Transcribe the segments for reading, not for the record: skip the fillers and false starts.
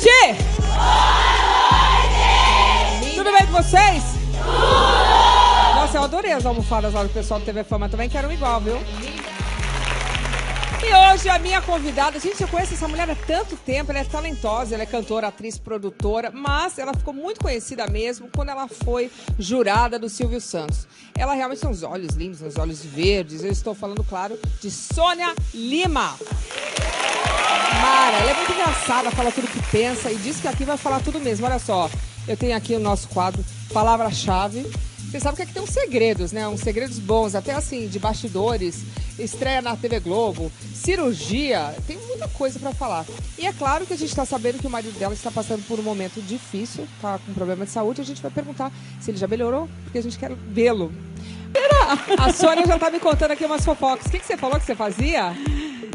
noite! Tudo bem com vocês? Tudo! Nossa, eu adorei as almofadas lá do pessoal do TV Fama também, que eram igual, viu? E hoje a minha convidada, gente, eu conheço essa mulher há tanto tempo, ela é talentosa, ela é cantora, atriz, produtora, mas ela ficou muito conhecida mesmo quando ela foi jurada do Silvio Santos. Ela realmente tem uns olhos lindos, uns olhos verdes, eu estou falando, claro, de Sônia Lima. Mara, ela é muito engraçada, fala tudo que pensa e diz que aqui vai falar tudo mesmo. Olha só, eu tenho aqui o nosso quadro Palavra-Chave. Você sabe que aqui tem uns segredos, né? Uns segredos bons, até assim, de bastidores, estreia na TV Globo, cirurgia, tem muita coisa pra falar. E é claro que a gente tá sabendo que o marido dela está passando por um momento difícil, tá com problema de saúde, a gente vai perguntar se ele já melhorou, porque a gente quer vê-lo. A Sônia já tá me contando aqui umas fofocas. O que você falou que você fazia?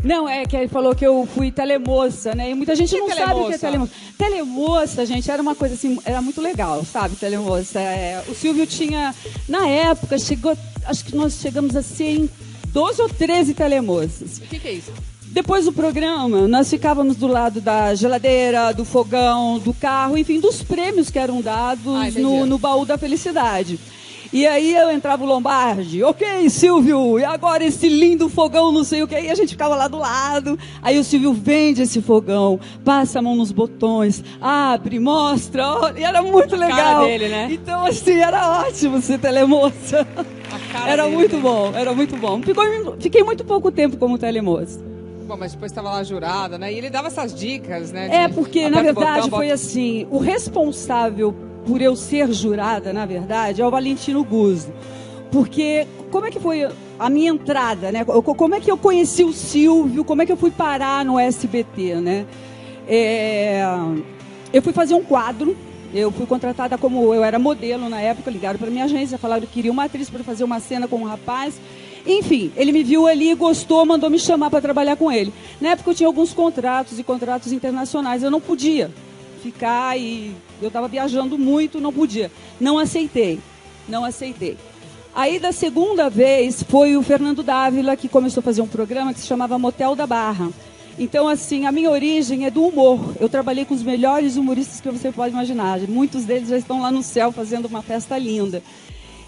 Não, é que ele falou que eu fui telemoça, né? E muita gente não telemoça? sabe o que é telemoça. Telemoça, gente, era uma coisa assim, era muito legal, sabe, telemoça. O Silvio tinha, na época, acho que nós chegamos a ser em 12 ou 13 telemoças. O que é isso? Depois do programa, nós ficávamos do lado da geladeira, do fogão, do carro, enfim, dos prêmios que eram dados no baú da felicidade. E aí eu entrava o Lombardi, ok, Silvio, e agora esse lindo fogão, não sei o que, e a gente ficava lá do lado. Aí o Silvio vende esse fogão, passa a mão nos botões, abre, mostra, e era muito legal. A cara dele, né? Então, assim, era ótimo ser telemoça. Era dele, muito bom, era muito bom. Fiquei muito pouco tempo como telemoça. Bom, mas depois estava lá jurada, né? E ele dava essas dicas, né? Porque, na verdade, foi assim, o responsável por eu ser jurada, na verdade, é o Valentino Guzzo. Porque como é que foi a minha entrada, né? Como é que eu conheci o Silvio, como é que eu fui parar no SBT, né? Eu fui fazer um quadro, eu fui contratada como, eu era modelo na época, ligaram para minha agência, falaram que queria uma atriz para fazer uma cena com um rapaz. Enfim, ele me viu ali, gostou, mandou me chamar para trabalhar com ele. Na época eu tinha alguns contratos e contratos internacionais, eu não podia ficar e eu estava viajando muito, não podia. Não aceitei. Aí da segunda vez foi o Fernando Dávila que começou a fazer um programa que se chamava Motel da Barra. Então, assim, a minha origem é do humor. Eu trabalhei com os melhores humoristas que você pode imaginar. Muitos deles já estão lá no céu fazendo uma festa linda.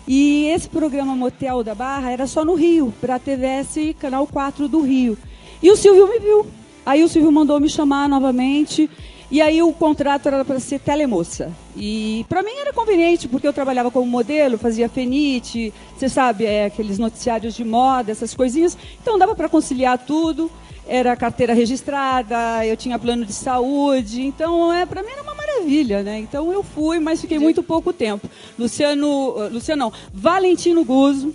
E esse programa Motel da Barra era só no Rio, para a TVS Canal 4 do Rio. E o Silvio me viu. Aí o Silvio mandou me chamar novamente. E aí o contrato era para ser telemoça. E para mim era conveniente, porque eu trabalhava como modelo, fazia fenite, você sabe, aqueles noticiários de moda, essas coisinhas. Então dava para conciliar tudo. Era carteira registrada, eu tinha plano de saúde. Então, para mim era uma maravilha, né? Então eu fui, mas fiquei muito pouco tempo. Valentino Guzzo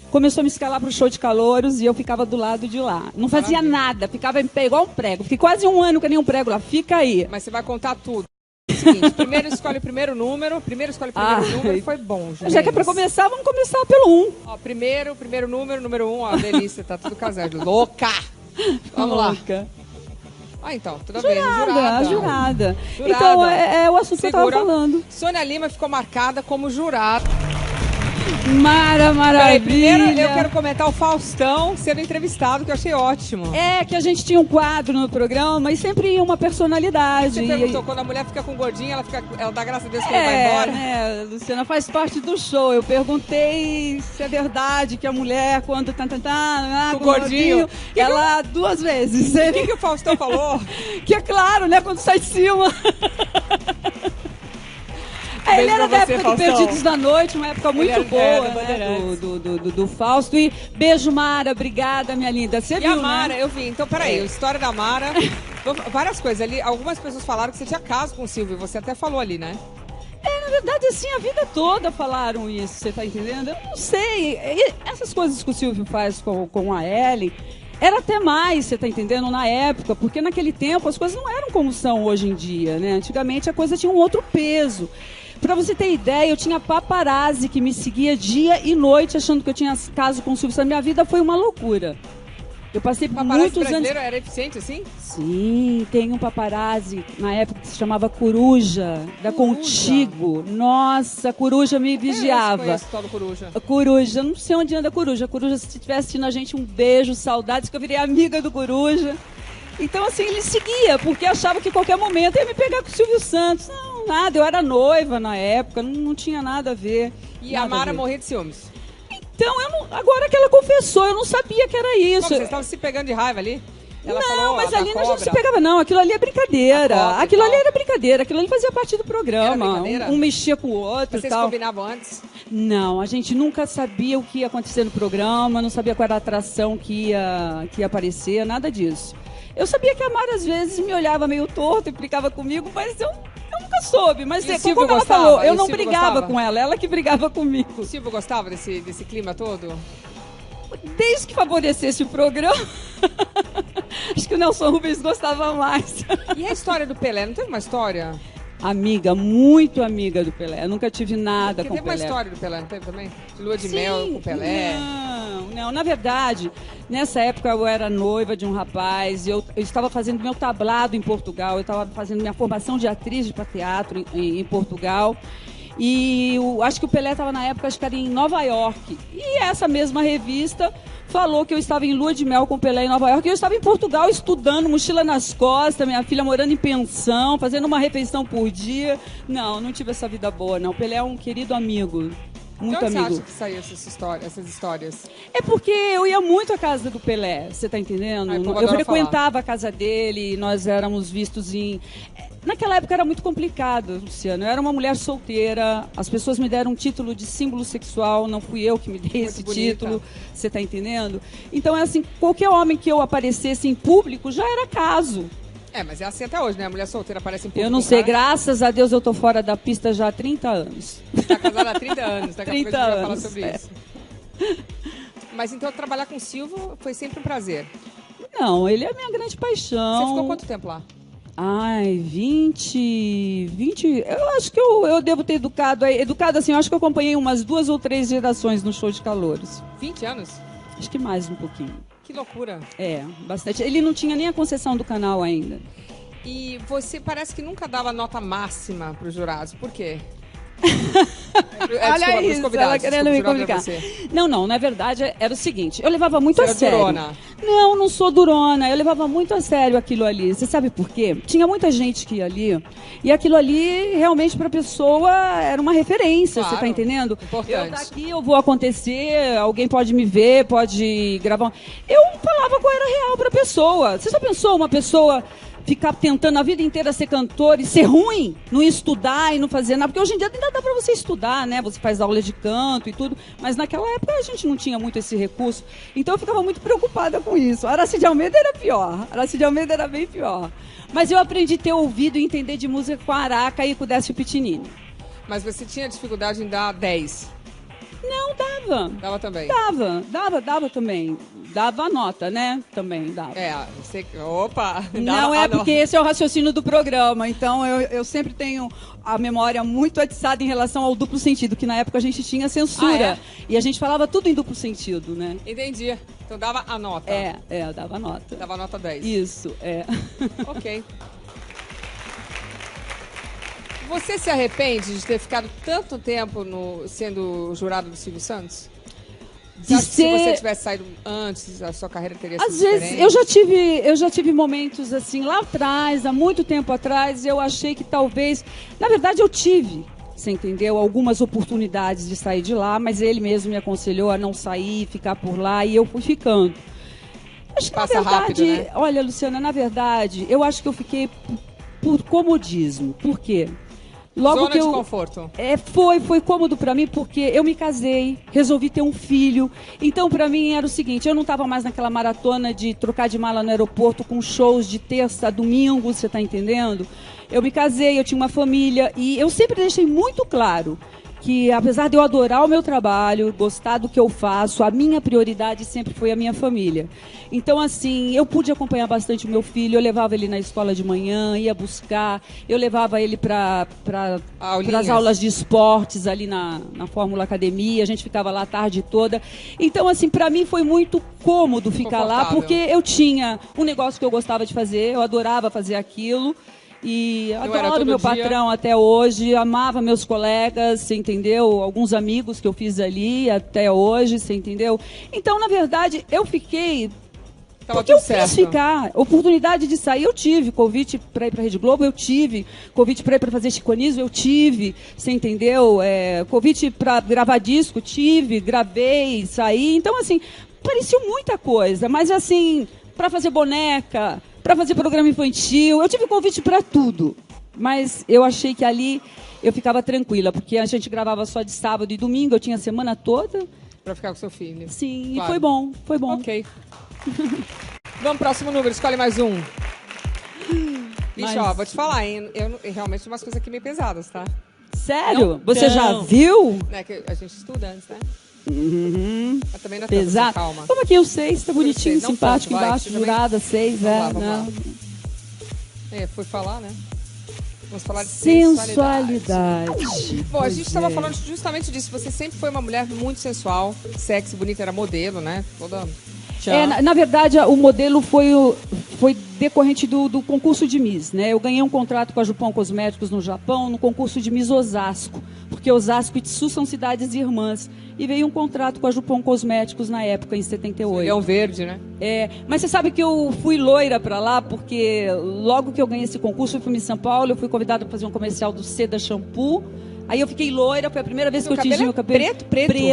começou a me escalar para o show de calouros e eu ficava do lado de lá. Não fazia nada, ficava em pé igual um prego. Fiquei quase um ano que nem um prego lá. Fica aí. Mas você vai contar tudo. É o seguinte, primeiro escolhe o primeiro número. Foi bom, gente. Já que é para começar, vamos começar pelo 1. Ó, primeiro número 1, ó, delícia, tá tudo casado. Louca! Vamos Louca. Lá. Então, tudo Jurada. Então, é o assunto que eu estava falando. Sônia Lima ficou marcada como jurada. Maravilha. Primeiro eu quero comentar o Faustão sendo entrevistado, que eu achei ótimo. Que a gente tinha um quadro no programa e sempre ia uma personalidade. Você perguntou, quando a mulher fica com gordinha, ela dá graças a Deus que ela vai embora. Né, Luciana, faz parte do show. Eu perguntei se é verdade que a mulher, quando com gordinho, ela 2 vezes. O que o Faustão falou? Que é claro, né, quando sai de cima. Ele era da época do Perdidos da Noite, uma época muito boa, né? Do Fausto. E beijo, Mara, obrigada, minha linda. Você viu, a Mara, né? eu vi. Então, peraí, a história da Mara, várias coisas ali. Algumas pessoas falaram que você tinha caso com o Silvio, você até falou ali, né? Na verdade, assim, a vida toda falaram isso, você tá entendendo? Eu não sei. Essas coisas que o Silvio faz com a Ellen, era até mais, você tá entendendo, na época, porque naquele tempo as coisas não eram como são hoje em dia, né? Antigamente a coisa tinha um outro peso. Pra você ter ideia, eu tinha paparazzi que me seguia dia e noite achando que eu tinha caso com o Silvio Santos. Minha vida foi uma loucura. Eu passei por muitos anos... brasileiro era eficiente assim? Sim, tem um paparazzi na época que se chamava Coruja, da Contigo. Nossa, a Coruja me vigiava. Eu conheço Coruja. Coruja, não sei onde anda a Coruja. A Coruja, se estiver assistindo a gente, um beijo, saudades, que eu virei amiga do Coruja. Então, assim, ele seguia, porque achava que qualquer momento ia me pegar com o Silvio Santos. Não, nada, eu era noiva na época, não tinha nada a ver. E a Mara morria de ciúmes? Então, agora que ela confessou, eu não sabia que era isso. Como, vocês estavam se pegando de raiva ali? Ela não, falou, mas ali a gente se pegava, não. Aquilo ali é brincadeira. Aquilo ali era brincadeira. Aquilo ali fazia parte do programa. Um mexia com o outro. Vocês combinavam antes? Não, a gente nunca sabia o que ia acontecer no programa, não sabia qual era a atração que ia aparecer, nada disso. Eu sabia que a Mara às vezes me olhava meio torto e implicava comigo, mas eu nunca soube. Mas como ela falou, eu não brigava com ela que brigava comigo. O Silvio gostava desse clima todo? Desde que favorecesse o programa, acho que o Nelson Rubens gostava mais. E a história do Pelé? Não teve uma história? Amiga, muito amiga do Pelé. Eu nunca tive nada com o Pelé. Teve uma história do Pelé, não teve também? De lua de mel com o Pelé? Não. Na verdade, nessa época eu era noiva de um rapaz, eu estava fazendo meu tablado em Portugal, eu estava fazendo minha formação de atriz para teatro em Portugal. E acho que o Pelé estava na época, acho que era em Nova York. E essa mesma revista falou que eu estava em lua de mel com o Pelé em Nova York. E eu estava em Portugal estudando, mochila nas costas, minha filha morando em pensão, fazendo uma refeição por dia. Não tive essa vida boa, não. O Pelé é um querido amigo. Muito amigo. Você acha que saiu essas histórias? É porque eu ia muito à casa do Pelé, você tá entendendo? Eu frequentava a casa dele, nós éramos vistos em... Naquela época era muito complicado, Luciano. Eu era uma mulher solteira, as pessoas me deram um título de símbolo sexual, não fui eu que me dei esse título, você tá entendendo? Então é assim, qualquer homem que eu aparecesse em público já era caso. Mas é assim até hoje, né? A mulher solteira aparece em público. Eu não sei, graças a Deus eu tô fora da pista já há 30 anos. Tá casada há 30 anos, daqui a pouco a gente vai falar sobre isso. Mas então trabalhar com o Silvio foi sempre um prazer? Não, ele é a minha grande paixão. Você ficou quanto tempo lá? Ai, 20, eu acho que eu devo ter educado assim, eu acho que eu acompanhei umas 2 ou 3 gerações no show de calouros. 20 anos? Acho que mais um pouquinho. Que loucura. Bastante. Ele não tinha nem a concessão do canal ainda. E você parece que nunca dava nota máxima para os jurados, por quê? Olha isso, ela querendo me complicar. Não, na verdade era o seguinte, eu levava muito a sério. Durona? Não sou durona, eu levava muito a sério aquilo ali. Você sabe por quê? Tinha muita gente que ia ali, e aquilo ali realmente para a pessoa era uma referência, claro, você tá entendendo? Importante. Eu daqui eu vou acontecer, alguém pode me ver, pode gravar. Eu falava qual era real para a pessoa. Você já pensou uma pessoa ficar tentando a vida inteira ser cantor e ser ruim, não estudar e não fazer nada, porque hoje em dia ainda dá para você estudar, né? Você faz aula de canto e tudo, mas naquela época a gente não tinha muito esse recurso, então eu ficava muito preocupada com isso. Aracide Almeida era pior, Aracide Almeida era bem pior. Mas eu aprendi a ter ouvido e entender de música com a Araca e com o Décio Pitinini. Mas você tinha dificuldade em dar 10? Não, dava. Dava também? Dava também. Dava a nota, né? Também dava. Opa! Não é porque esse é o raciocínio do programa, então eu sempre tenho a memória muito atiçada em relação ao duplo sentido, que na época a gente tinha censura. E a gente falava tudo em duplo sentido, né? Entendi. Então dava a nota. Dava a nota. Dava a nota 10. Isso, Ok. Você se arrepende de ter ficado tanto tempo sendo jurado do Silvio Santos? Se você tivesse saído antes, a sua carreira teria sido diferente? Às vezes, eu já tive momentos assim, lá atrás, há muito tempo atrás, eu achei que talvez... Na verdade, eu tive, você entendeu? Algumas oportunidades de sair de lá, mas ele mesmo me aconselhou a não sair, ficar por lá, e eu fui ficando. Acho que, Passa na verdade, rápido, né? Olha, Luciana, na verdade, eu acho que eu fiquei por comodismo. Por quê? Zona de conforto. Foi cômodo pra mim porque eu me casei, resolvi ter um filho. Então, pra mim, era o seguinte, eu não estava mais naquela maratona de trocar de mala no aeroporto com shows de terça a domingo, você tá entendendo? Eu me casei, eu tinha uma família e eu sempre deixei muito claro que, apesar de eu adorar o meu trabalho, gostar do que eu faço, a minha prioridade sempre foi a minha família. Então, assim, eu pude acompanhar bastante o meu filho, eu levava ele na escola de manhã, ia buscar, eu levava ele para as aulas de esportes ali na Fórmula Academia, a gente ficava lá a tarde toda. Então, assim, para mim foi muito cômodo ficar lá, porque eu tinha um negócio que eu gostava de fazer, eu adorava fazer aquilo. E adoro meu patrão até hoje, amava meus colegas, você entendeu? Alguns amigos que eu fiz ali até hoje, você entendeu? Então, na verdade, eu fiquei Porque eu quis ficar. Oportunidade de sair, eu tive. Convite para ir para a Rede Globo, eu tive. Convite para ir para fazer chicanismo, eu tive. Você entendeu? Convite para gravar disco, tive. Gravei, saí. Então, assim, pareceu muita coisa. Mas, assim, para fazer boneca, para fazer programa infantil, eu tive convite para tudo. Mas eu achei que ali eu ficava tranquila, porque a gente gravava só de sábado e domingo, eu tinha a semana toda. Para ficar com seu filho. Sim, claro. E foi bom, foi bom. Ok. Vamos pro próximo número, escolhe mais um. Bicho, ó, vou te falar, hein? Eu realmente umas coisas aqui meio pesadas, tá? Sério? Não, você já viu? É que a gente estuda antes, né? Uhum. Mas também não é pesado. Calma. Como aqui o 6, tá bonitinho, simpático, tanto, embaixo, jurada, 6, vamos lá. Fui falar, né? Vamos falar de sensualidade. Bom, a gente estava falando justamente disso. Você sempre foi uma mulher muito sensual, sexy, bonita, era modelo, né? Toda... na verdade, o modelo foi decorrente do concurso de Miss, né? Eu ganhei um contrato com a Jupon Cosméticos no Japão, no concurso de Miss Osasco, porque Osasco e Itsu são cidades irmãs. E veio um contrato com a Jupon Cosméticos na época, em 78. Leão Verde, né? Mas você sabe que eu fui loira para lá, porque logo que eu ganhei esse concurso, eu fui em São Paulo, eu fui convidada para fazer um comercial do Seda Shampoo. Aí eu fiquei loira, foi a primeira vez que eu tingi o cabelo. Preto.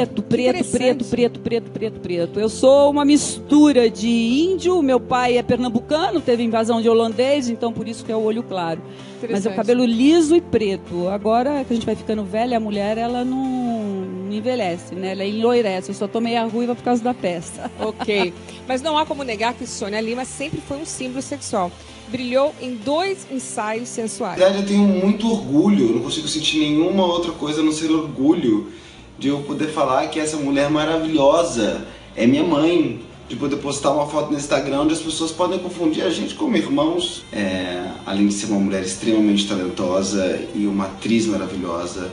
Eu sou uma mistura de índio, meu pai é pernambucano, teve invasão de holandês, então por isso que é o olho claro. Mas é o cabelo liso e preto. Agora que a gente vai ficando velha, a mulher, ela não envelhece, né? Ela enloirece. Eu só tô meia ruiva por causa da peça. Ok. Mas não há como negar que Sônia Lima sempre foi um símbolo sexual. Brilhou em 2 ensaios sensuais. Na verdade, eu tenho muito orgulho, eu não consigo sentir nenhuma outra coisa a não ser orgulho de eu poder falar que essa mulher maravilhosa é minha mãe, de poder postar uma foto no Instagram onde as pessoas podem confundir a gente como irmãos. Além de ser uma mulher extremamente talentosa e uma atriz maravilhosa,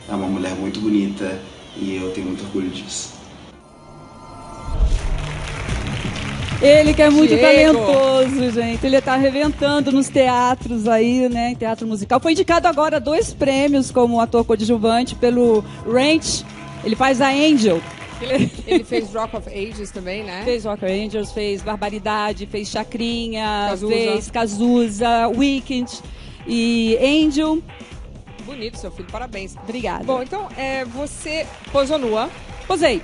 é uma mulher muito bonita e eu tenho muito orgulho disso. Ele que é muito talentoso, gente. Ele está arrebentando nos teatros aí, né? Em teatro musical. Foi indicado agora a 2 prêmios como ator coadjuvante pelo Ranch. Ele faz a Angel. Ele fez Rock of Ages também, né? Fez Rock of Angels, fez Barbaridade, fez Chacrinha, fez Cazuza, Weekend e Angel. Bonito, seu filho. Parabéns. Obrigada. Bom, então, você posou nua. Posei.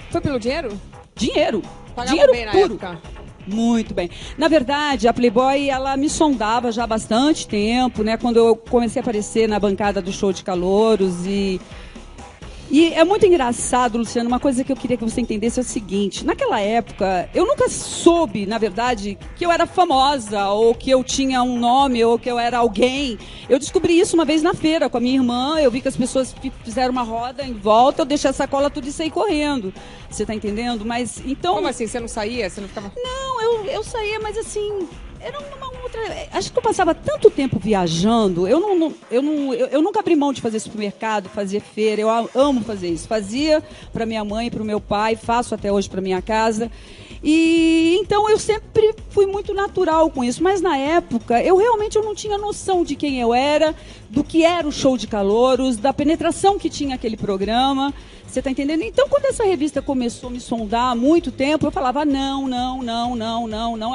Foi pelo dinheiro? Dinheiro. Pagava dinheiro bem na puro. época. Muito bem. Na verdade, a Playboy, ela me sondava já há bastante tempo, né? Quando eu comecei a aparecer na bancada do show de calouros e é muito engraçado, Luciano, uma coisa que eu queria que você entendesse é o seguinte. Naquela época, eu nunca soube, na verdade, que eu era famosa, ou que eu tinha um nome, ou que eu era alguém. Eu descobri isso uma vez na feira com a minha irmã, eu vi que as pessoas fizeram uma roda em volta, eu deixei a sacola tudo e saí correndo. Você tá entendendo? Mas, então... Como assim? Você não saía? Você não ficava... Não, eu saía, mas assim... Era uma outra... Acho que eu passava tanto tempo viajando, eu nunca abri mão de fazer supermercado, fazer feira, eu amo fazer isso. Fazia para minha mãe, para o meu pai, faço até hoje para minha casa. E então eu sempre fui muito natural com isso, mas na época eu realmente não tinha noção de quem eu era, do que era o show de calouros, da penetração que tinha aquele programa. Você está entendendo? Então, quando essa revista começou a me sondar há muito tempo, eu falava não.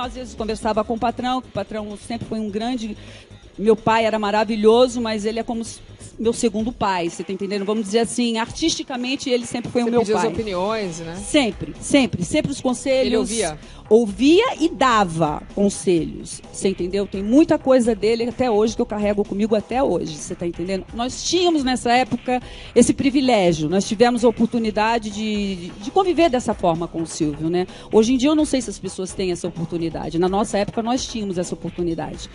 Às vezes conversava com o patrão, que o patrão sempre foi um grande... Meu pai era maravilhoso, mas ele é como meu segundo pai, você está entendendo? Vamos dizer assim, artisticamente ele sempre foi o meu pai. Você pedia as opiniões, né? Sempre os conselhos. Ele ouvia? Ouvia e dava conselhos, você entendeu? Tem muita coisa dele até hoje que eu carrego comigo até hoje, você está entendendo? Nós tínhamos nessa época esse privilégio, nós tivemos a oportunidade de conviver dessa forma com o Silvio, né? Hoje em dia eu não sei se as pessoas têm essa oportunidade, na nossa época nós tínhamos essa oportunidade.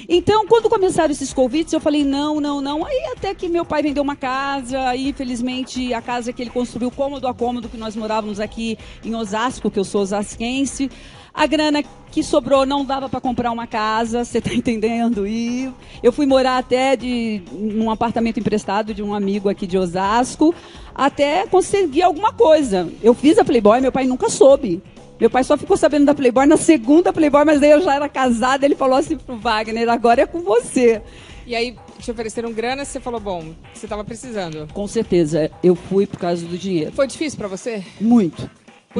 Então, quando começaram esses convites, eu falei não, aí até que meu pai vendeu uma casa, e infelizmente a casa que ele construiu cômodo a cômodo, que nós morávamos aqui em Osasco, que eu sou osasquense, a grana que sobrou não dava para comprar uma casa, você está entendendo? E eu fui morar até num apartamento emprestado de um amigo aqui de Osasco, até conseguir alguma coisa. Eu fiz a Playboy, meu pai nunca soube. Meu pai só ficou sabendo da Playboy na segunda Playboy, mas daí eu já era casada, ele falou assim pro Wagner, agora é com você. E aí te ofereceram grana e você falou, bom, você estava precisando. Com certeza, eu fui por causa do dinheiro. Foi difícil para você? Muito.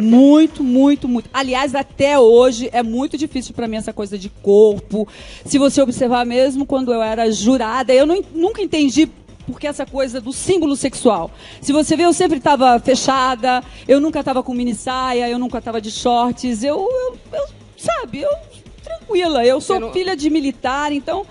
Muito, muito, muito. Aliás, até hoje é muito difícil para mim essa coisa de corpo. Se você observar mesmo, quando eu era jurada, eu nunca entendi porque essa coisa do símbolo sexual. Se você ver, eu sempre estava fechada, eu nunca estava com mini saia, eu nunca estava de shorts, sabe, tranquila. Eu sou filha de militar, então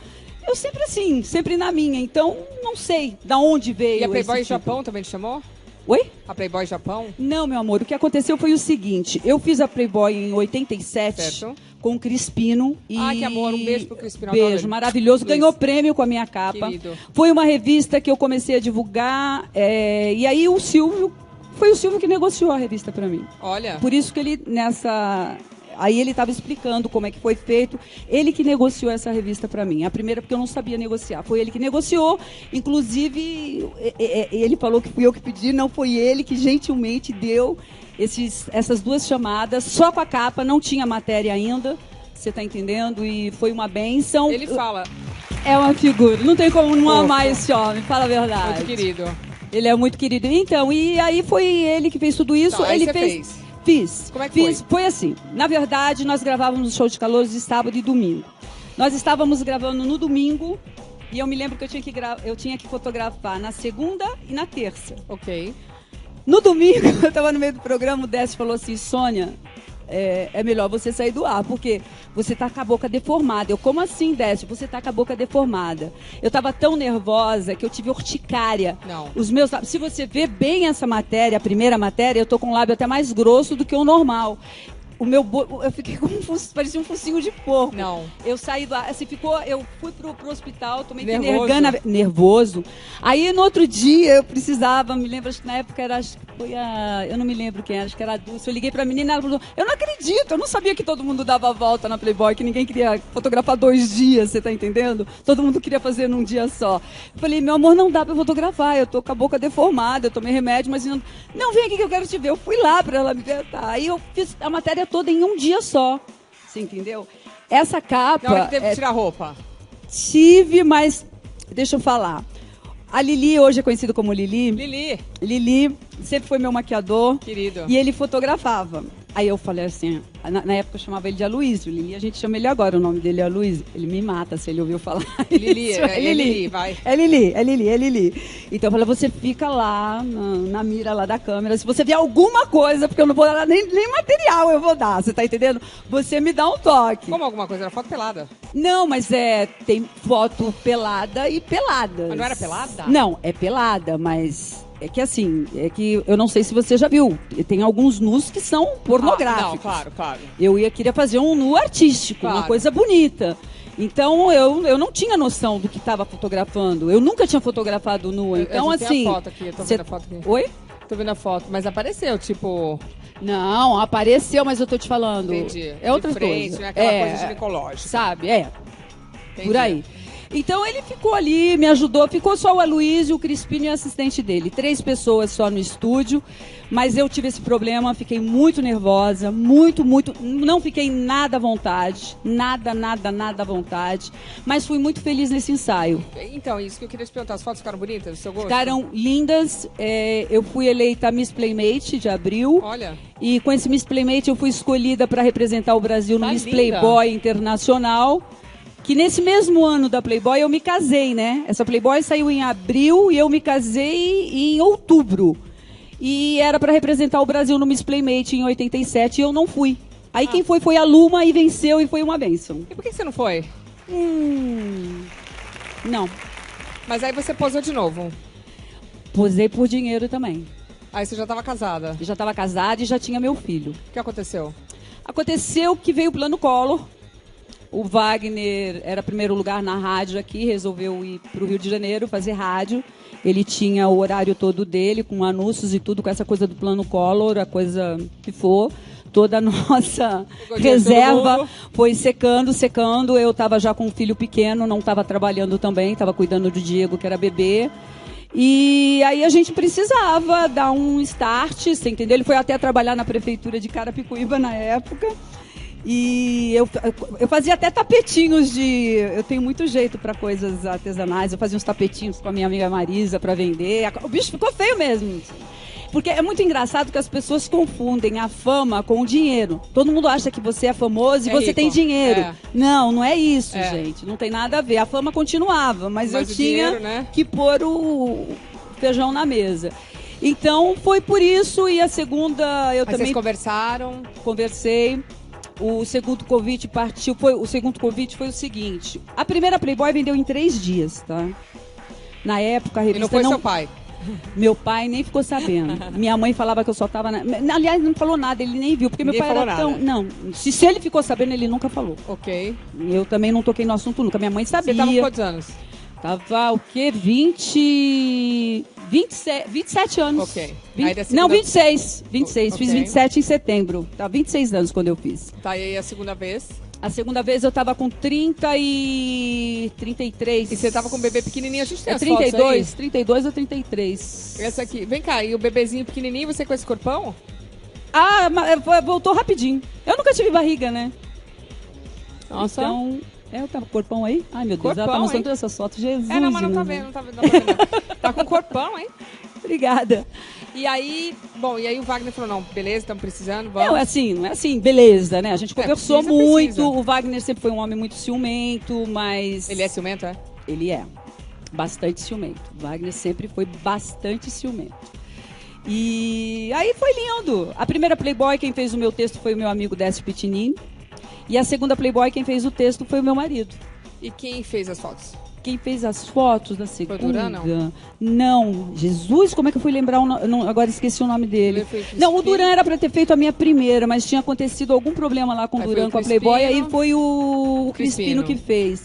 eu sempre assim, sempre na minha. Então, não sei da onde veio. E a Playboy esse tipo. Japão também te chamou? Oi? A Playboy Japão? Não, meu amor, o que aconteceu foi o seguinte, eu fiz a Playboy em 87 certo. Com o Crispino. Que amor, um beijo pro Crispino. Beijo, maravilhoso, ganhou prêmio com a minha capa. Querido. Foi uma revista que eu comecei a divulgar, e aí foi o Silvio que negociou a revista pra mim. Olha. Por isso que ele, aí ele estava explicando como é que foi feito. Ele que negociou essa revista para mim. A primeira porque eu não sabia negociar. Foi ele que negociou. Inclusive, ele falou que fui eu que pedi. Não foi ele que gentilmente deu essas duas chamadas. Só com a capa, não tinha matéria ainda. Você está entendendo? E foi uma bênção. Ele fala. É uma figura. Não tem como não amar esse homem. Fala a verdade. Muito querido. Ele é muito querido. Então, e aí foi ele que fez tudo isso. Então, aí ele você fez. Fiz. Como é que foi? Foi assim. Na verdade, nós gravávamos o show de calouros de sábado e domingo. Nós estávamos gravando no domingo e eu me lembro que eu tinha que fotografar na segunda e na terça. Ok. No domingo, eu estava no meio do programa, o Décio falou assim, Sônia, é melhor você sair do ar, porque você está com a boca deformada. Eu, como assim, Décio? Você está com a boca deformada. Eu estava tão nervosa que eu tive urticária. Não. Se você vê bem essa matéria, a primeira matéria, eu estou com o lábio até mais grosso do que o normal. Eu fiquei como parecia um focinho de porco. Não. Eu saí do ar, assim, eu fui pro hospital, tomei Nervoso. nervoso. Aí no outro dia eu precisava, me lembro, acho que na época eu não me lembro quem era, acho que era a Dulce. Eu liguei pra menina, ela falou, eu não acredito, eu não sabia que todo mundo dava a volta na Playboy, que ninguém queria fotografar 2 dias, você tá entendendo? Todo mundo queria fazer num dia só. Eu falei, meu amor, não dá pra fotografar, eu tô com a boca deformada, eu tomei remédio, mas não, vem aqui que eu quero te ver. Eu fui lá pra ela me ver, tá. Aí eu fiz a matéria toda em um dia só. Você entendeu? Essa capa. Na hora que teve que tirar a roupa. Tive, mas deixa eu falar. A Lili, hoje é conhecida como Lili. Lili sempre foi meu maquiador. Querido. E ele fotografava. Aí eu falei assim, na época eu chamava ele de Aloysio. Lili, a gente chama ele agora, o nome dele é Aloysio. Ele me mata se ele ouviu falar Lili, isso. é Lili, vai. É Lili. Então eu falei, você fica lá na mira lá da câmera. Se você ver alguma coisa, porque eu não vou dar nem material eu vou dar, você tá entendendo? Você me dá um toque. Como alguma coisa? Era foto pelada? Não, mas tem foto pelada e pelada. Mas não era pelada? Não, é pelada, mas... É que eu não sei se você já viu. Tem alguns nus que são pornográficos. Não, claro. Eu queria fazer um nu artístico, uma coisa bonita. Então eu não tinha noção do que estava fotografando. Eu nunca tinha fotografado nu. Então assim. Tem a foto aqui, eu tô vendo a foto aqui. Oi? Tô vendo a foto, mas apareceu, tipo. Não, apareceu, mas eu tô te falando. Entendi. É outra de frente, coisa. Não é aquela coisa ginecológica. Sabe? Entendi. Por aí. Então ele ficou ali, me ajudou, ficou só o Aloysio, o Crispino e o assistente dele. 3 pessoas só no estúdio, mas eu tive esse problema, fiquei muito nervosa, muito, não fiquei nada à vontade, nada à vontade, mas fui muito feliz nesse ensaio. Então, isso que eu queria te perguntar, as fotos ficaram bonitas, do seu gosto? Ficaram lindas, eu fui eleita Miss Playmate de abril. Olha. E com esse Miss Playmate eu fui escolhida para representar o Brasil no Miss linda. Playboy Internacional. Que nesse mesmo ano da Playboy eu me casei, né? Essa Playboy saiu em abril e eu me casei em outubro. E era para representar o Brasil no Miss Playmate em 87 e eu não fui. Aí quem foi a Luma e venceu e foi uma bênção. E por que você não foi? Não. Mas aí você posou de novo? Posei por dinheiro também. Aí você já estava casada? Já estava casada e já tinha meu filho. O que aconteceu? Aconteceu que veio o Plano Collor. O Wagner era primeiro lugar na rádio aqui, resolveu ir para o Rio de Janeiro fazer rádio. Ele tinha o horário todo dele, com anúncios e tudo, com essa coisa do Plano Collor, a coisa que for. Toda a nossa reserva foi secando. Eu estava já com um filho pequeno, não estava trabalhando também, estava cuidando do Diego, que era bebê. E aí a gente precisava dar um start, você entendeu? Ele foi até trabalhar na prefeitura de Carapicuíba na época. E eu fazia até tapetinhos eu tenho muito jeito para coisas artesanais. Eu fazia uns tapetinhos com a minha amiga Marisa para vender. O bicho ficou feio mesmo. Porque é muito engraçado que as pessoas confundem a fama com o dinheiro. Todo mundo acha que você é famoso e você rico. tem dinheiro. É. Não, não é isso, É. gente. Não tem nada a ver. A fama continuava, mas eu o tinha dinheiro, né? que pôr o feijão na mesa. Então, foi por isso. E a segunda, eu Aí também vocês conversaram. conversei. O segundo convite partiu. O segundo convite foi o seguinte: a primeira Playboy vendeu em 3 dias, tá? Na época, a E revista não foi seu pai. Meu pai nem ficou sabendo. Minha mãe falava que eu só tava aliás, não falou nada, ele nem viu, porque Ninguém meu pai era falou tão. nada. Não, se ele ficou sabendo, ele nunca falou. Ok. Eu também não toquei no assunto nunca. Minha mãe sabia. Você tava com quantos anos? Tava o quê? 27 anos. Ok. 20 Aí da segunda- Não, 26. 26. Ok. Fiz 27 em setembro. Tava 26 anos quando eu fiz. Tá, e aí a segunda vez? A segunda vez eu tava com 33. E você tava com um bebê pequenininho, a gente tem É as fotos 32, 32 ou 33. aí. Essa aqui. Vem cá, e o bebezinho pequenininho, você com esse corpão? Ah, voltou rapidinho. Eu nunca tive barriga, né? Nossa. Então, eu tava com corpão aí? Ai, meu Deus, ela tá Corpão, mostrando hein? todas essas fotos. Jesus. Não, mas não tá né? vendo, não tá vendo. Não tá, vendo, não. Tá com corpão, hein? Obrigada. E aí, bom, e aí o Wagner falou, não, beleza, estamos precisando, vamos. Não é assim, beleza, né? A gente conversou precisa, muito. precisa. O Wagner sempre foi um homem muito ciumento, mas... Ele é ciumento, é? Ele é. Bastante ciumento. O Wagner sempre foi bastante ciumento. E aí foi lindo. A primeira Playboy, quem fez o meu texto foi o meu amigo Décio Pitinini. E a segunda Playboy, quem fez o texto foi o meu marido. E quem fez as fotos? Quem fez as fotos da segunda? Duran, não? Não. Jesus, como é que eu fui lembrar o nome? Agora esqueci o nome dele. Ele foi o Não, o Crispino. Duran era pra ter feito a minha primeira, mas tinha acontecido algum problema lá com o Aí foi Duran, o com a Playboy, Crispino. aí foi o Crispino que fez.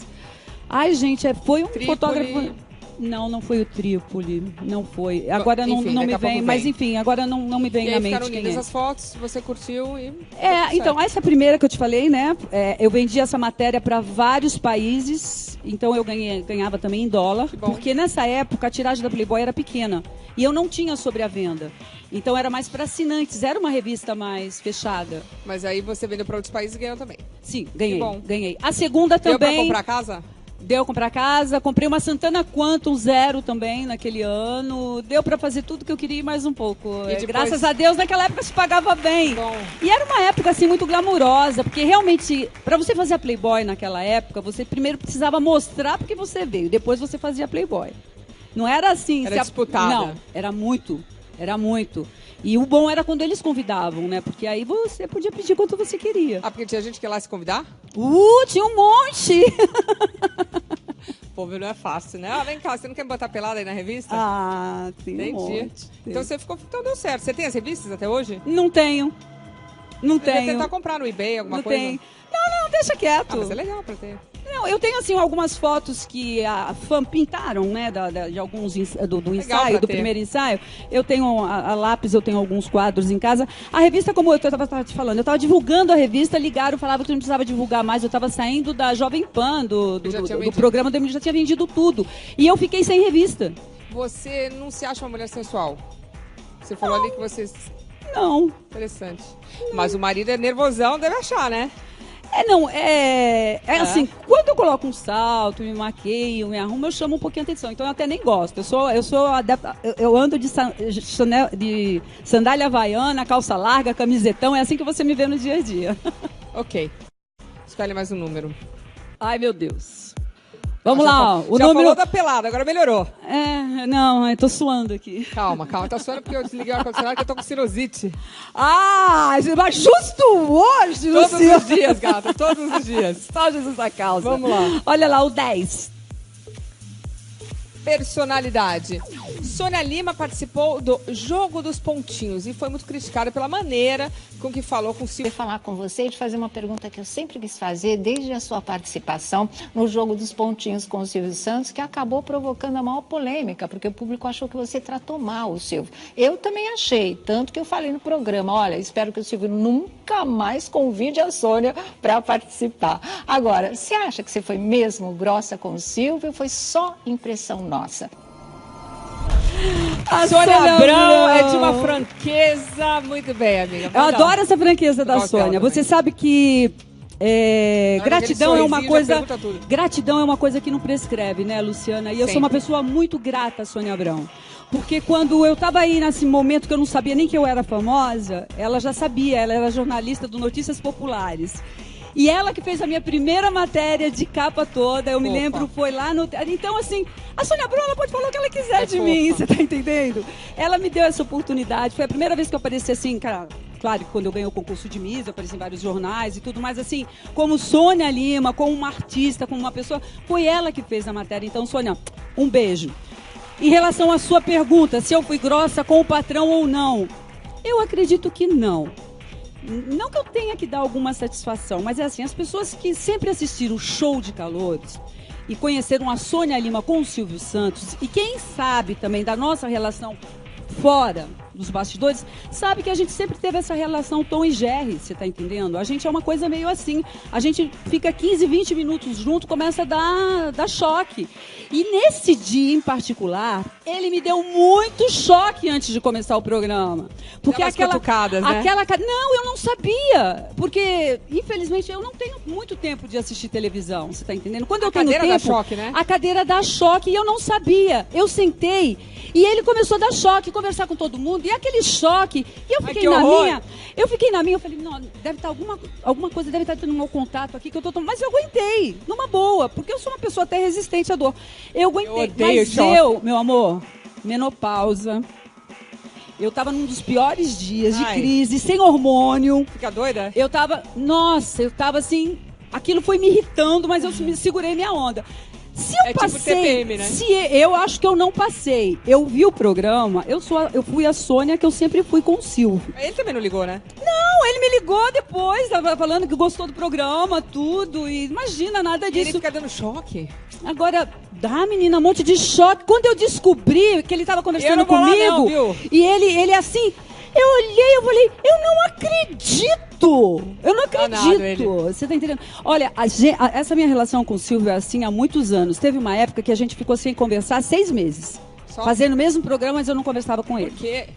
Ai, gente, foi um Trípoli. fotógrafo... Não foi o Trípoli, não foi. Agora Enfim, não daqui me a pouco vem, mas vem. enfim, agora não me vem E na aí mente ficaram quem lindas é. as fotos, você curtiu e... Então, essa primeira que eu te falei, né? Eu vendi essa matéria para vários países, então eu ganhava também em dólar, bom. porque nessa época a tiragem da Playboy era pequena e eu não tinha sobre a venda. Então era mais para assinantes, era uma revista mais fechada. Mas aí você vendeu para outros países e ganhou também. Sim, Que bom. ganhei. A segunda Deu pra também. comprar casa? Deu comprar casa, comprei uma Santana Quantum Zero também naquele ano. Deu para fazer tudo que eu queria e mais um pouco. E depois- Graças a Deus, naquela época se pagava bem. Bom. E era uma época assim muito glamurosa, porque realmente, para você fazer a Playboy naquela época, você primeiro precisava mostrar porque você veio, depois você fazia a Playboy. Não era assim. Era disputada. Não, era muito. E o bom era quando eles convidavam, né? Porque aí você podia pedir quanto você queria. Ah, porque tinha gente que ia lá se convidar? Tinha um monte! Pô, não é fácil, né? Ah, vem cá, você não quer me botar pelada aí na revista? Tem um Entendi. monte. Então você ficou... Então deu certo. Você tem as revistas até hoje? Não tenho. Não Você deve tenho. tentar comprar no eBay, alguma Não coisa? tem. Não, deixa quieto. Ah, mas é legal pra ter. Não, eu tenho assim algumas fotos que a fã pintaram, né, de alguns do ensaio, pra do ter. primeiro ensaio. Eu tenho a lápis, eu tenho alguns quadros em casa. A revista, como eu tava te falando, eu tava divulgando a revista, ligaram, falavam que não precisava divulgar mais. Eu tava saindo da Jovem Pan, do Já tinha do vendido. programa, já tinha vendido tudo. E eu fiquei sem revista. Você não se acha uma mulher sensual? Você falou ali que você... Não. Interessante. Mas o marido é nervosão, deve achar, né? Assim, quando eu coloco um salto, me maqueio, me arrumo, eu chamo um pouquinho a atenção. Então eu até nem gosto. Eu sou adepta, eu ando de sandália havaiana, calça larga, camisetão, é assim que você me vê no dia a dia. Ok. Escolhe mais um número. Ai, meu Deus. Vamos Já lá, fa- ó, o já número... falou da pelada, agora melhorou. Não, eu tô suando aqui. Calma. Tá suando porque eu desliguei o ar-condicionado que eu tô com sinusite. Mas justo hoje, Todos Luciano. os dias, gata, todos os dias. Só Jesus a causa. Vamos lá. Olha lá, o 10. Personalidade. Sônia Lima participou do Jogo dos Pontinhos e foi muito criticada pela maneira com que falou com o Silvio. Queria falar com você e te fazer uma pergunta que eu sempre quis fazer desde a sua participação no Jogo dos Pontinhos com o Silvio Santos, que acabou provocando a maior polêmica, porque o público achou que você tratou mal o Silvio. Eu também achei, tanto que eu falei no programa, olha, espero que o Silvio nunca mais convide a Sônia para participar. Agora, você acha que você foi mesmo grossa com o Silvio ou foi só impressão nossa? A Sônia Abrão é de uma franqueza muito bem, amiga. Eu adoro essa franqueza da Gosto dela Sônia. também. Você sabe que gratidão é uma sorrisinho, já coisa. pergunta tudo. Gratidão é uma coisa que não prescreve, né, Luciana? E eu sou uma Sempre. pessoa muito grata a Sônia Abrão. Porque quando eu estava aí nesse momento que eu não sabia nem que eu era famosa, ela já sabia, ela era jornalista do Notícias Populares. E ela que fez a minha primeira matéria de capa toda, eu me lembro, foi lá no... Então, assim, a Sônia Abrão, ela pode falar o que ela quiser de mim, você tá entendendo? Ela me deu essa oportunidade, foi a primeira vez que eu apareci assim, cara... Claro que quando eu ganhei o concurso de Miss, eu apareci em vários jornais e tudo, mas assim, como Sônia Lima, como uma artista, como uma pessoa, foi ela que fez a matéria. Então, Sônia, um beijo. Em relação à sua pergunta, se eu fui grossa com o patrão ou não, eu acredito que não. Não que eu tenha que dar alguma satisfação, mas é assim, as pessoas que sempre assistiram o Show de Calouros e conheceram a Sônia Lima com o Silvio Santos, e quem sabe também da nossa relação fora dos bastidores, sabe que a gente sempre teve essa relação Tom e Jerry, você tá entendendo? A gente é uma coisa meio assim, a gente fica 15, 20 minutos junto, começa a dar choque. E nesse dia em particular, ele me deu muito choque antes de começar o programa. Porque aquela... né? Não, eu não sabia. Porque, infelizmente, eu não tenho muito tempo de assistir televisão, você tá entendendo? Quando eu tenho tempo... A cadeira dá choque, né? A cadeira dá choque e eu não sabia. Eu sentei e ele começou a dar choque, conversar com todo mundo, e aquele choque, e eu fiquei na minha, eu falei, não, deve estar alguma coisa, deve estar tendo um mau contato aqui, que eu tô tomando, mas eu aguentei, numa boa, porque eu sou uma pessoa até resistente à dor. Eu aguentei, mas meu amor, menopausa, eu tava num dos piores dias de crise, sem hormônio. Fica doida? Eu tava assim, aquilo foi me irritando, mas eu me segurei minha onda. Se eu passei, tipo TPM, né? Eu acho que eu não passei. Eu vi o programa, eu fui a Sônia que eu sempre fui com o Silvio. Ele também não ligou, né? Não, ele me ligou depois, tava falando que gostou do programa, tudo, e imagina, nada disso. Ele fica dando choque? Agora, dá, menina, um monte de choque. Quando eu descobri que ele tava conversando comigo, não, viu? e ele assim, eu olhei, eu falei, eu não acredito! Eu não acredito. Você tá entendendo? Olha, essa minha relação com o Silvio é assim há muitos anos. Teve uma época que a gente ficou sem conversar 6 meses. Só? Fazendo o mesmo programa, mas eu não conversava com ele. Por quê?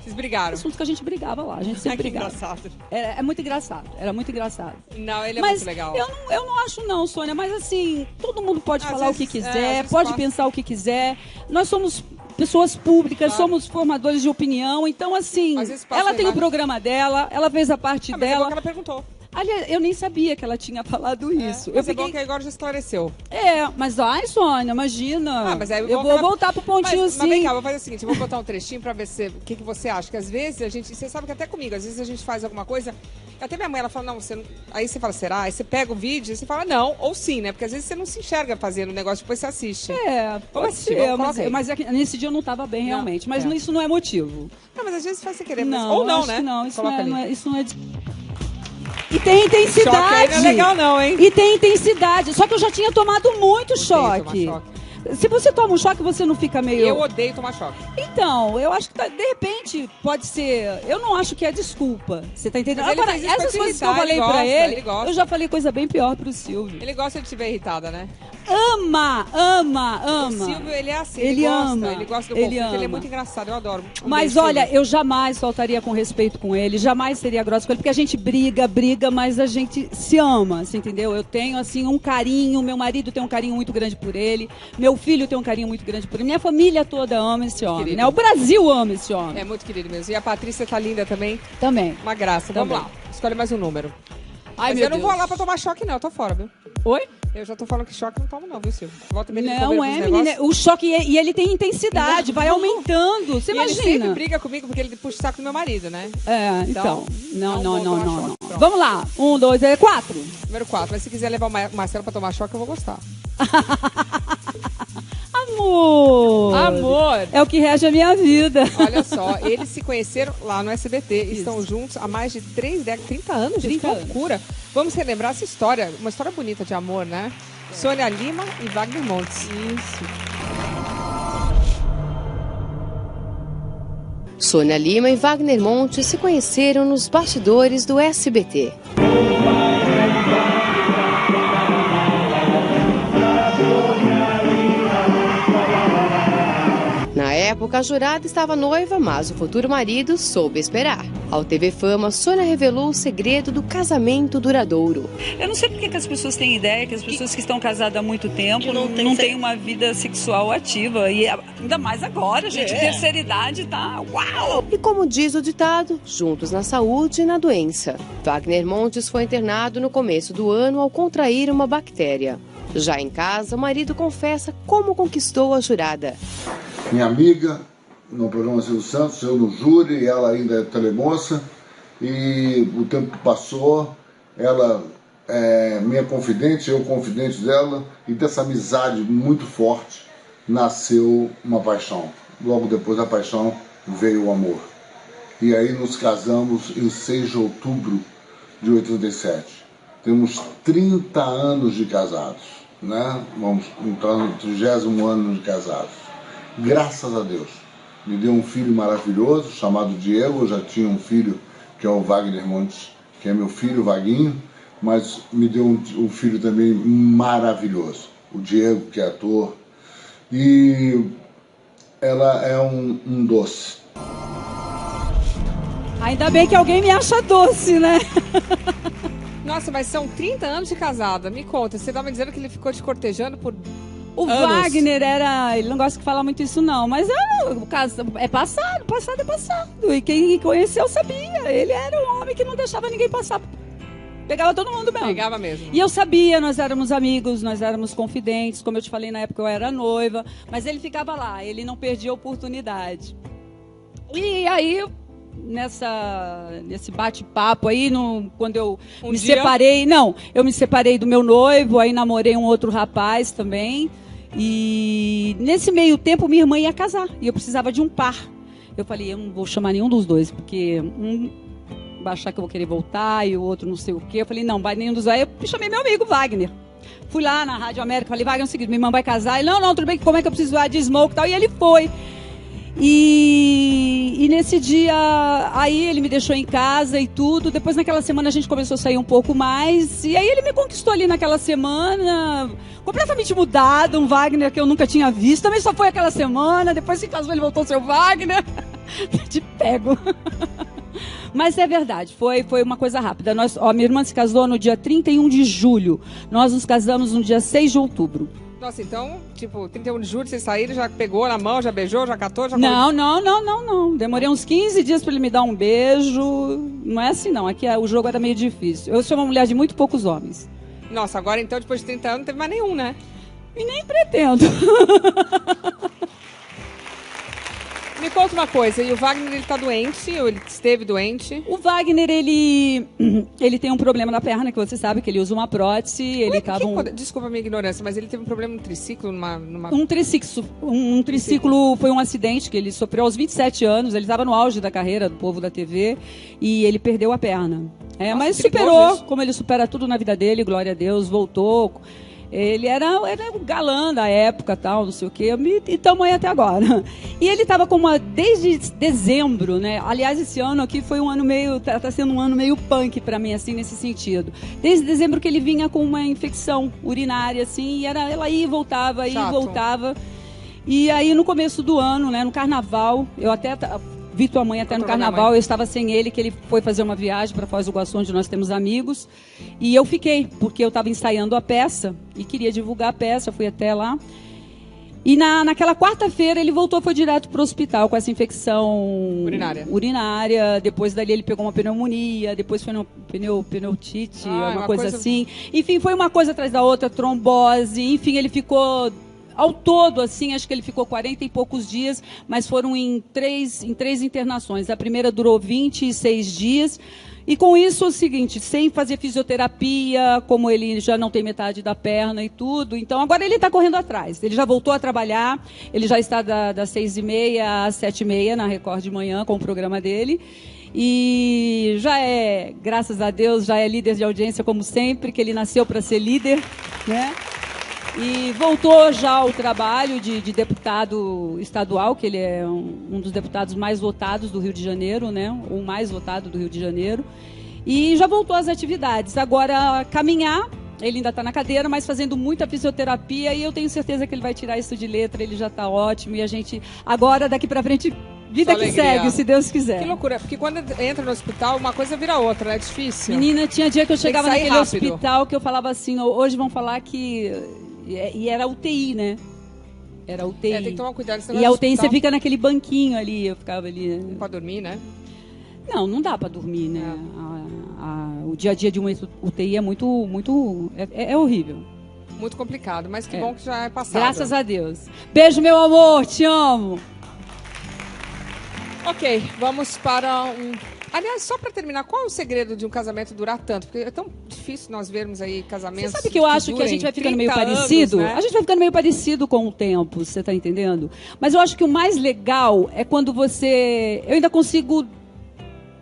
Vocês brigaram? Assuntos que a gente brigava lá, a gente sempre brigava. Engraçado. É muito engraçado, era muito engraçado. Não, ele é mas muito legal. Eu não acho não, Sônia, mas assim, todo mundo pode falar o que quiser, pode pode pensar o que quiser. Nós somos pessoas públicas, somos formadores de opinião, então assim, ela tem o programa dela, ela fez a parte mas dela. é bom que ela perguntou. Aliás, eu nem sabia que ela tinha falado isso. Mas é bom que agora já esclareceu. Mas ai, Sônia, imagina. Mas aí eu vou voltar pro pontinho assim. Mas vem cá, vou fazer o seguinte, eu vou botar um trechinho pra ver o que você acha. Que às vezes a gente, você sabe que até comigo, às vezes a gente faz alguma coisa, até minha mãe, ela fala, não, você não... Aí você fala, será? Aí você pega o vídeo e você fala, não, ou sim, né? Porque às vezes você não se enxerga fazendo o negócio, depois você assiste. Pode ser, mas nesse dia eu não tava bem realmente. Mas isso não é motivo. Não, mas às vezes faz sem querer. Não, ou não, né? Não, isso não é... E tem intensidade. Choque aí não é legal não, hein? E tem intensidade. Só que eu já tinha tomado muito choque. Se você toma um choque, você não fica meio... Eu odeio tomar choque. Então, eu acho que de repente pode ser... Eu não acho que é desculpa. Você tá entendendo? Mas agora, essas coisas que eu falei pra ele, eu já falei coisa bem pior pro Silvio. Ele gosta de te ver irritada, né? Ama. O Silvio, ele é assim, ele ama. Ele gosta do conflito, ele é muito engraçado, eu adoro. Mas olha, eu jamais faltaria com respeito com ele, jamais seria grossa com ele, porque a gente briga, mas a gente se ama, você entendeu? Eu tenho, assim, um carinho, meu marido tem um carinho muito grande por ele, meu filho tem um carinho muito grande por ele, minha família toda ama esse homem, né? O Brasil ama esse homem. É muito querido mesmo. E a Patrícia tá linda também? Também. Uma graça. Vamos lá, escolhe mais um número. Mas eu não vou lá pra tomar choque, não, eu tô fora, viu? Oi? Eu já tô falando que choque não tomo não, viu, Silvio? Volta bem não menina, o choque, e ele tem intensidade, vai aumentando, você imagina. Ele sempre briga comigo porque ele puxa o saco do meu marido, né? Então. Não. Vamos lá, 1, 2, 3, 4. Número 4, mas se quiser levar o Marcelo pra tomar choque, eu vou gostar. Amor! É o que rege a minha vida. Olha só, eles se conheceram lá no SBT e estão juntos há mais de 30 anos, gente, que loucura. Vamos relembrar essa história, uma história bonita de amor, né? Sônia Lima e Wagner Montes. Isso. Sônia Lima e Wagner Montes se conheceram nos bastidores do SBT. Na época, a jurada estava noiva, mas o futuro marido soube esperar. Ao TV Fama, Sônia revelou o segredo do casamento duradouro. Eu não sei porque que as pessoas têm ideia que as pessoas que estão casadas há muito tempo não têm uma vida sexual ativa. E ainda mais agora, gente, terceira idade tá uau! E como diz o ditado, juntos na saúde e na doença. Wagner Montes foi internado no começo do ano ao contrair uma bactéria. Já em casa, o marido confessa como conquistou a jurada. Minha amiga, no programa Silvio Santos, eu no júri, ela ainda é telemoça, e o tempo passou, ela é minha confidente, eu confidente dela, e dessa amizade muito forte nasceu uma paixão. Logo depois da paixão veio o amor. E aí nos casamos em 6 de outubro de 87. Temos 30 anos de casados, né? Vamos entrar no 30º ano de casados. Graças a Deus. Me deu um filho maravilhoso, chamado Diego. Eu já tinha um filho, que é o Wagner Montes, que é meu filho, Vaguinho, mas me deu um filho também maravilhoso, o Diego, que é ator. E ela é um doce. Ainda bem que alguém me acha doce, né? Nossa, mas são 30 anos de casada. Me conta, você estava dizendo que ele ficou te cortejando por O anos. Wagner ele não gosta de falar muito isso não, mas o caso é passado é passado. E quem conheceu sabia, ele era um homem que não deixava ninguém passar. Pegava todo mundo mesmo. Pegava mesmo. E eu sabia, nós éramos amigos, nós éramos confidentes, como eu te falei na época eu era noiva, mas ele ficava lá, ele não perdia a oportunidade. E aí, nesse bate-papo aí, quando eu separei, eu me separei do meu noivo, aí namorei um outro rapaz também, e nesse meio tempo minha irmã ia casar, e eu precisava de um par. Eu falei, eu não vou chamar nenhum dos dois, porque vai achar que eu vou querer voltar, e o outro não sei o quê. Eu falei, não, vai nenhum dos dois. Aí eu chamei meu amigo Wagner. Fui lá na Rádio América, falei, Wagner, é o seguinte, minha irmã vai casar. Ele, não, tudo bem, como é que eu preciso de smoke e tal? E ele foi. E nesse dia, aí ele me deixou em casa e tudo. Depois naquela semana a gente começou a sair um pouco mais. E aí ele me conquistou ali naquela semana, completamente mudado, um Wagner que eu nunca tinha visto. Também só foi aquela semana, depois se casou ele voltou a ser o Wagner. Te pego. Mas é verdade, foi uma coisa rápida. Minha irmã se casou no dia 31 de julho. Nós nos casamos no dia 6 de outubro. Nossa, então, tipo, 31 de julho, vocês saíram, já pegou na mão, já beijou, já catou, já... Não. Demorei uns 15 dias para ele me dar um beijo. Não é assim, não. Aqui o jogo era meio difícil. Eu sou uma mulher de muito poucos homens. Nossa, agora então, depois de 30 anos, não teve mais nenhum, né? E nem pretendo. Me conta uma coisa, e o Wagner, ele tá doente, ou ele esteve doente? O Wagner, ele tem um problema na perna, que você sabe que ele usa uma prótese. Desculpa a minha ignorância, mas ele teve um problema no triciclo, numa... Um triciclo foi um acidente que ele sofreu aos 27 anos, ele estava no auge da carreira do povo da TV, e ele perdeu a perna. Nossa, mas superou, como ele supera tudo na vida dele, glória a Deus, voltou... Ele era o galã da época, tal, não sei o quê, e estamos aí até agora. E ele estava desde dezembro, né? Aliás, esse ano aqui foi um ano meio, tá sendo um ano meio punk para mim, assim, nesse sentido. Desde dezembro que ele vinha com uma infecção urinária, assim, e ela ia e voltava, E aí no começo do ano, né, no carnaval, eu até... Vi tua mãe até no carnaval, eu estava sem ele, que ele foi fazer uma viagem para Foz do Iguaçu, onde nós temos amigos. E eu fiquei, porque eu estava ensaiando a peça e queria divulgar a peça, eu fui até lá. E naquela quarta-feira ele voltou, foi direto para o hospital com essa infecção urinária. Depois dali ele pegou uma pneumonia, depois foi uma pneumotite, uma coisa assim. Enfim, foi uma coisa atrás da outra, trombose, enfim, ele ficou... Ao todo, assim, acho que ele ficou 40 e poucos dias, mas foram em três internações. A primeira durou 26 dias. E com isso, é o seguinte, sem fazer fisioterapia, como ele já não tem metade da perna e tudo, então agora ele está correndo atrás. Ele já voltou a trabalhar, ele já está das 6h30 às 7h30 na Record de manhã com o programa dele. E já é, graças a Deus, já é líder de audiência como sempre, que ele nasceu para ser líder, né? E voltou já ao trabalho de deputado estadual, que ele é um dos deputados mais votados do Rio de Janeiro, né? O mais votado do Rio de Janeiro. E já voltou às atividades. Agora, caminhar, Ele ainda está na cadeira, mas fazendo muita fisioterapia, e eu tenho certeza que ele vai tirar isso de letra, ele já está ótimo, e a gente, agora, daqui pra frente, vida que segue, se Deus quiser. Que loucura, porque quando entra no hospital, uma coisa vira outra, né? É difícil. Menina, tinha dia que eu chegava naquele rápido. hospital que eu falava assim, hoje vão falar que... E era UTI, né? Era UTI. Tem que tomar cuidado. E a UTI você fica naquele banquinho ali, eu ficava ali... Não pode dormir, né? Não dá pra dormir, né? O dia a dia de uma UTI é muito... É horrível. Muito complicado, mas que bom que já é passado. Graças a Deus. Beijo, meu amor, te amo. Ok, vamos para um... Aliás, só para terminar, qual é o segredo de um casamento durar tanto? Porque é tão difícil nós vermos aí casamentos. Você sabe que eu acho que a gente vai ficando meio parecido? Né? A gente vai ficando meio parecido com o tempo, você tá entendendo? Mas eu acho que o mais legal é quando você... Eu ainda consigo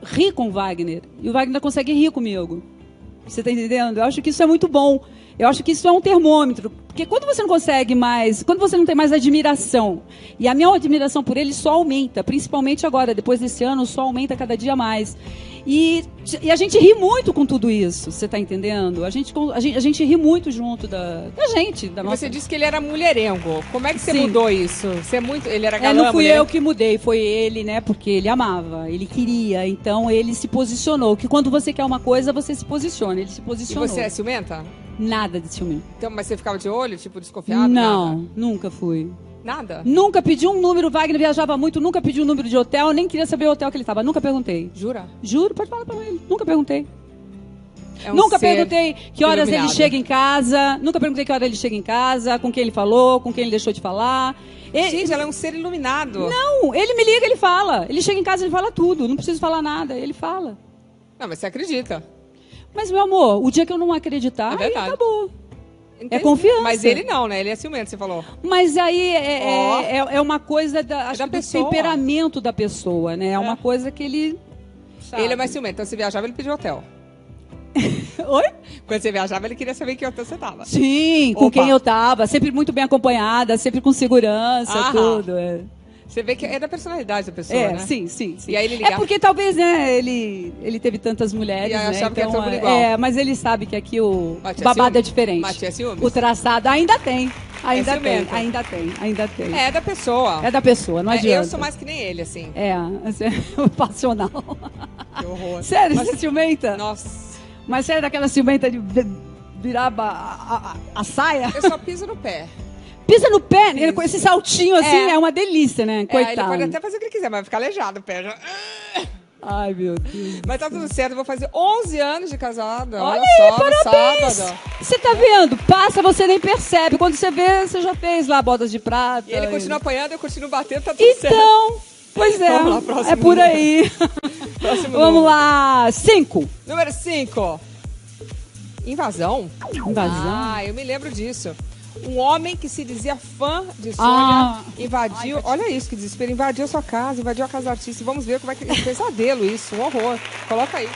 rir com o Wagner, e o Wagner consegue rir comigo. Você tá entendendo? Eu acho que isso é muito bom. Eu acho que isso é um termômetro. Porque quando você não consegue mais, quando você não tem mais admiração, e a minha admiração por ele só aumenta, principalmente agora, depois desse ano, só aumenta cada dia mais. E a gente ri muito com tudo isso, você está entendendo? A gente ri muito junto da gente. Da nossa... Você disse que ele era mulherengo. Como é que você Sim. mudou isso? Você é muito... Ele era galã, não fui mulher... eu que mudei, foi ele, né? Porque ele amava, ele queria, então ele se posicionou. Que quando você quer uma coisa, você se posiciona. Ele se posicionou. E você é ciumenta? Nada de ciúme. Então, mas você ficava de olho, tipo, desconfiado? Não, nada? nunca fui. Nada? Nunca pedi um número, Wagner viajava muito, nunca pedi um número de hotel, nem queria saber o hotel que ele estava, nunca perguntei. Jura? Juro, pode falar pra ele, nunca perguntei. É um nunca ser perguntei que horas iluminado. ele chega em casa, nunca perguntei que hora ele chega em casa, com quem ele falou, com quem ele deixou de falar. Gente, ela é um ser iluminado. Não, ele me liga, ele fala. Ele chega em casa, ele fala tudo, não preciso falar nada, ele fala. Não, mas você acredita. Mas, meu amor, o dia que eu não acreditar, É aí verdade. acabou. Entendi. É confiança. Mas ele não, né? Ele é ciumento, você falou. Mas aí é uma coisa acho da que do pessoa. temperamento da pessoa, né? É uma coisa que ele... sabe. Ele é mais ciumento. Então, você viajava, ele pediu hotel. Oi? Quando você viajava, ele queria saber em que hotel você tava. Sim, com Opa. quem eu tava. Sempre muito bem acompanhada, sempre com segurança, Aham. tudo. É. Você vê que é da personalidade da pessoa, né? Sim. E aí ele ligava... É porque talvez, né, ele teve tantas mulheres, E aí né? achava que era Então, todo mundo igual. mas ele sabe que aqui o Mas tinha babado ciúme? é diferente. Mas tinha ciúmes? O traçado ainda tem. Ainda tem, ciumento. ainda tem. É da pessoa. É da pessoa, não adianta. Eu sou mais que nem ele, assim. Passional. Que horror. Sério, você é ciumenta? Nossa. Mas você é daquela ciumenta de virar a saia? Eu só piso no pé. Pisa no pé, ele com esse saltinho assim, é uma delícia, né? Ele Coitado. pode até fazer o que ele quiser, mas vai ficar aleijado o pé. Já. Ai, meu Deus. Mas tá tudo certo, eu vou fazer 11 anos de casada. Olha só, aí, no parabéns! sábado. Você tá vendo? Passa, você nem percebe. Quando você vê, você já fez lá botas de prata. E ele continua apanhando, eu continuo batendo, tá tudo certo. Então, pois é. Vamos lá, próximo é por número. aí. Próximo Vamos número. lá. 5. Número 5. Invasão? Invasão? Ah, eu me lembro disso. Um homem que se dizia fã de Sônia invadiu... olha isso, que desespero. Invadiu sua casa, invadiu a casa do artista. Vamos ver como é que... Um pesadelo isso, um horror. Coloca aí.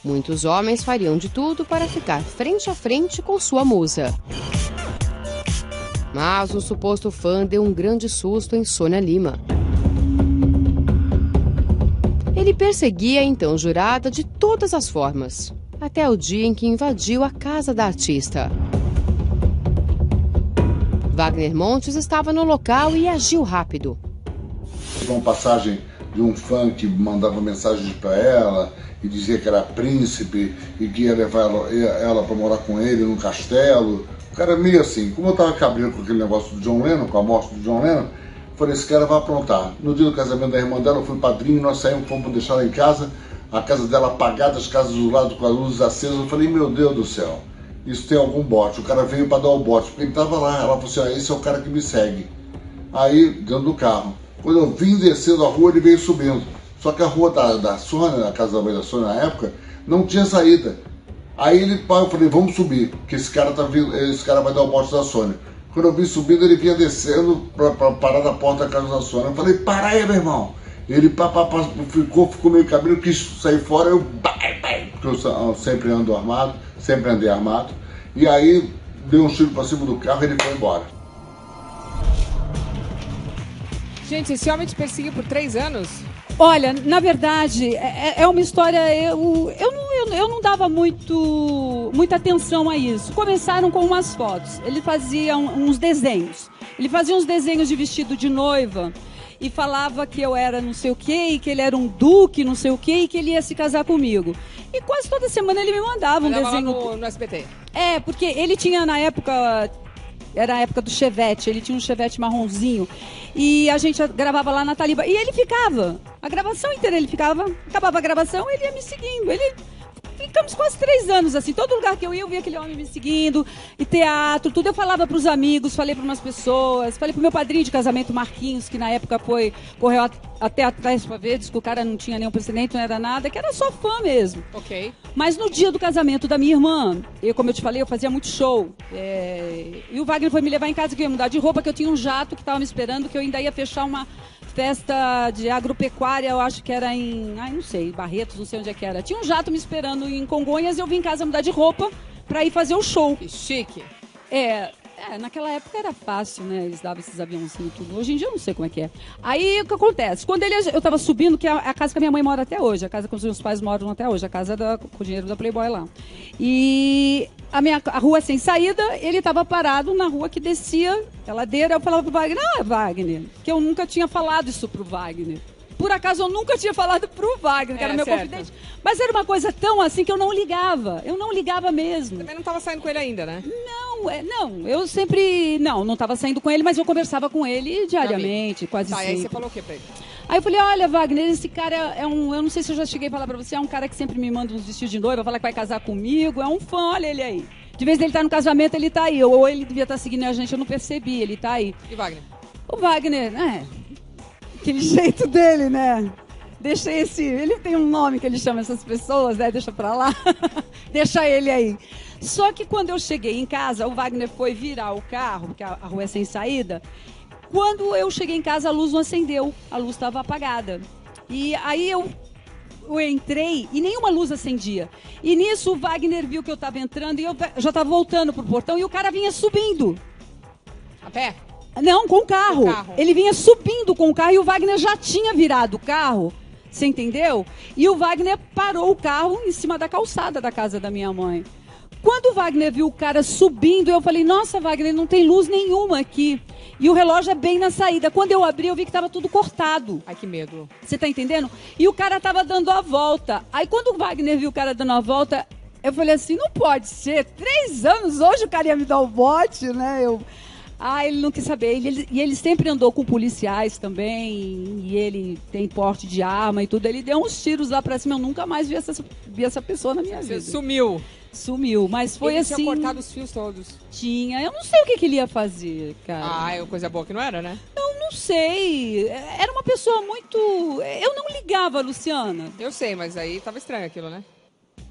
Muitos homens fariam de tudo para ficar frente a frente com sua musa. Mas um suposto fã deu um grande susto em Sônia Lima. Ele perseguia a então jurada de todas as formas, até o dia em que invadiu a casa da artista. Wagner Montes estava no local e agiu rápido. Uma passagem de um fã que mandava mensagens para ela e dizia que era príncipe e que ia levar ela para morar com ele num castelo. O cara meio assim, como eu estava cabreiro com aquele negócio do John Lennon, com a morte do John Lennon, falei, esse cara vai aprontar. No dia do casamento da irmã dela, eu fui padrinho, nós saímos, fomos deixar ela em casa, a casa dela apagada, as casas do lado com as luzes acesas. Eu falei, meu Deus do céu, isso tem algum bote. O cara veio para dar o bote, porque ele estava lá. Ela falou assim, esse é o cara que me segue. Aí, dentro do carro. Quando eu vim descendo a rua, ele veio subindo. Só que a rua da Sônia, a casa da mãe da Sônia na época, não tinha saída. Aí eu falei, vamos subir, que esse cara vai dar o bote da Sônia. Quando eu vim subindo, ele vinha descendo para parar na porta da casa da Sônia. Eu falei, para aí, meu irmão. Ele ficou meio caminho, quis sair fora, porque eu sempre ando armado, sempre andei armado. E aí, dei um tiro para cima do carro e ele foi embora. Gente, esse homem te perseguiu por 3 anos? Olha, na verdade, é uma história... Eu não dava muita atenção a isso. Começaram com umas fotos. Ele fazia uns desenhos. Ele fazia uns desenhos de vestido de noiva e falava que eu era não sei o quê, e que ele era um duque, não sei o quê, e que ele ia se casar comigo. E quase toda semana ele me mandava um desenho... no SBT. Porque ele tinha na época... Era a época do Chevette, ele tinha um Chevette marronzinho. E a gente gravava lá na Taliba. E ele ficava, a gravação inteira ele ficava, acabava a gravação, ele ia me seguindo. Ficamos quase 3 anos, assim, todo lugar que eu ia aquele homem me seguindo, e teatro, tudo. Eu falava pros amigos, falei para umas pessoas, falei pro meu padrinho de casamento, Marquinhos, que na época correu até atrás pra ver, disse que o cara não tinha nenhum precedente, não era nada, que era só fã mesmo. Ok. Mas no dia do casamento da minha irmã, como eu te falei, eu fazia muito show. E o Wagner foi me levar em casa, que eu ia mudar de roupa, que eu tinha um jato que estava me esperando, que eu ainda ia fechar uma festa de agropecuária, eu acho que era não sei, Barretos, não sei onde é que era. Tinha um jato me esperando em Congonhas e eu vim em casa mudar de roupa pra ir fazer o show. Que chique. Naquela época era fácil, né? Eles davam esses aviãozinhos e tudo. Hoje em dia eu não sei como é que é. Aí o que acontece? Quando eu tava subindo, que é a casa que a minha mãe mora até hoje, a casa que os meus pais moram até hoje, a casa com o dinheiro da Playboy lá. E a rua sem saída, ele tava parado na rua que descia a ladeira. Eu falava pro Wagner, Wagner, que eu nunca tinha falado isso pro Wagner. Por acaso eu nunca tinha falado pro Wagner, que era meu confidente. Mas era uma coisa tão assim que eu não ligava. Eu não ligava mesmo. Também não estava saindo com ele ainda, né? Não, eu sempre... Não estava saindo com ele, mas eu conversava com ele diariamente, quase sempre. Aí você falou o que pra ele? Aí eu falei, olha, Wagner, esse cara eu não sei se eu já cheguei a falar pra você, é um cara que sempre me manda uns vestidos de noiva, fala que vai casar comigo, é um fã, olha ele aí. De vez dele estar no casamento, ele tá aí. Ou ele devia estar seguindo a gente, eu não percebi, ele tá aí. E Wagner? O Wagner, aquele jeito dele, né? Ele tem um nome que ele chama essas pessoas, né? Deixa pra lá. Deixa ele aí. Só que quando eu cheguei em casa, o Wagner foi virar o carro, porque a rua é sem saída. Quando eu cheguei em casa, a luz não acendeu. A luz estava apagada. E aí eu entrei e nenhuma luz acendia. E nisso o Wagner viu que eu estava entrando e eu já estava voltando pro portão e o cara vinha subindo. A pé? Não, com o carro. Ele vinha subindo com o carro e o Wagner já tinha virado o carro. Você entendeu? E o Wagner parou o carro em cima da calçada da casa da minha mãe. Quando o Wagner viu o cara subindo, eu falei, nossa, Wagner, não tem luz nenhuma aqui. E o relógio é bem na saída. Quando eu abri, eu vi que estava tudo cortado. Ai, que medo. Você tá entendendo? E o cara estava dando a volta. Aí quando o Wagner viu o cara dando a volta, eu falei assim, não pode ser. 3 anos, hoje o cara ia me dar o bote, né? Ele não quis saber. E ele sempre andou com policiais também. E ele tem porte de arma e tudo. Ele deu uns tiros lá pra cima. Eu nunca mais vi essa pessoa na minha vida. Sumiu, mas foi ele assim... Ele tinha cortado os fios todos. Tinha. Eu não sei o que ele ia fazer, cara. É coisa boa que não era, né? Eu não sei. Era uma pessoa muito... Eu não ligava, Luciana. Eu sei, mas aí tava estranho aquilo, né?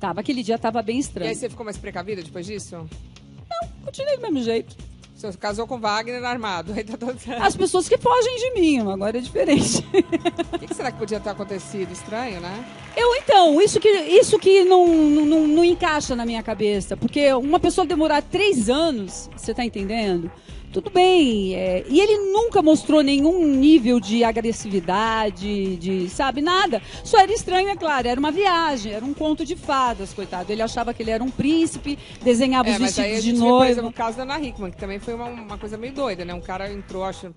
Aquele dia tava bem E estranho. aí você ficou mais precavida depois disso? Não, continuei do mesmo jeito. Você casou com Wagner armado, aí tá tudo certo. As pessoas que fogem de mim, agora é diferente. O que será que podia ter acontecido? Estranho, né? Isso que não encaixa na minha cabeça. Porque uma pessoa demorar 3 anos, você tá entendendo? Tudo bem. E ele nunca mostrou nenhum nível de agressividade, sabe, nada. Só era estranho, é claro, era uma viagem, era um conto de fadas, coitado. Ele achava que ele era um príncipe, desenhava os vestidos de noiva. Por exemplo, o caso da Ana Hickman, que também foi uma coisa meio doida, né? Um cara entrou, acho...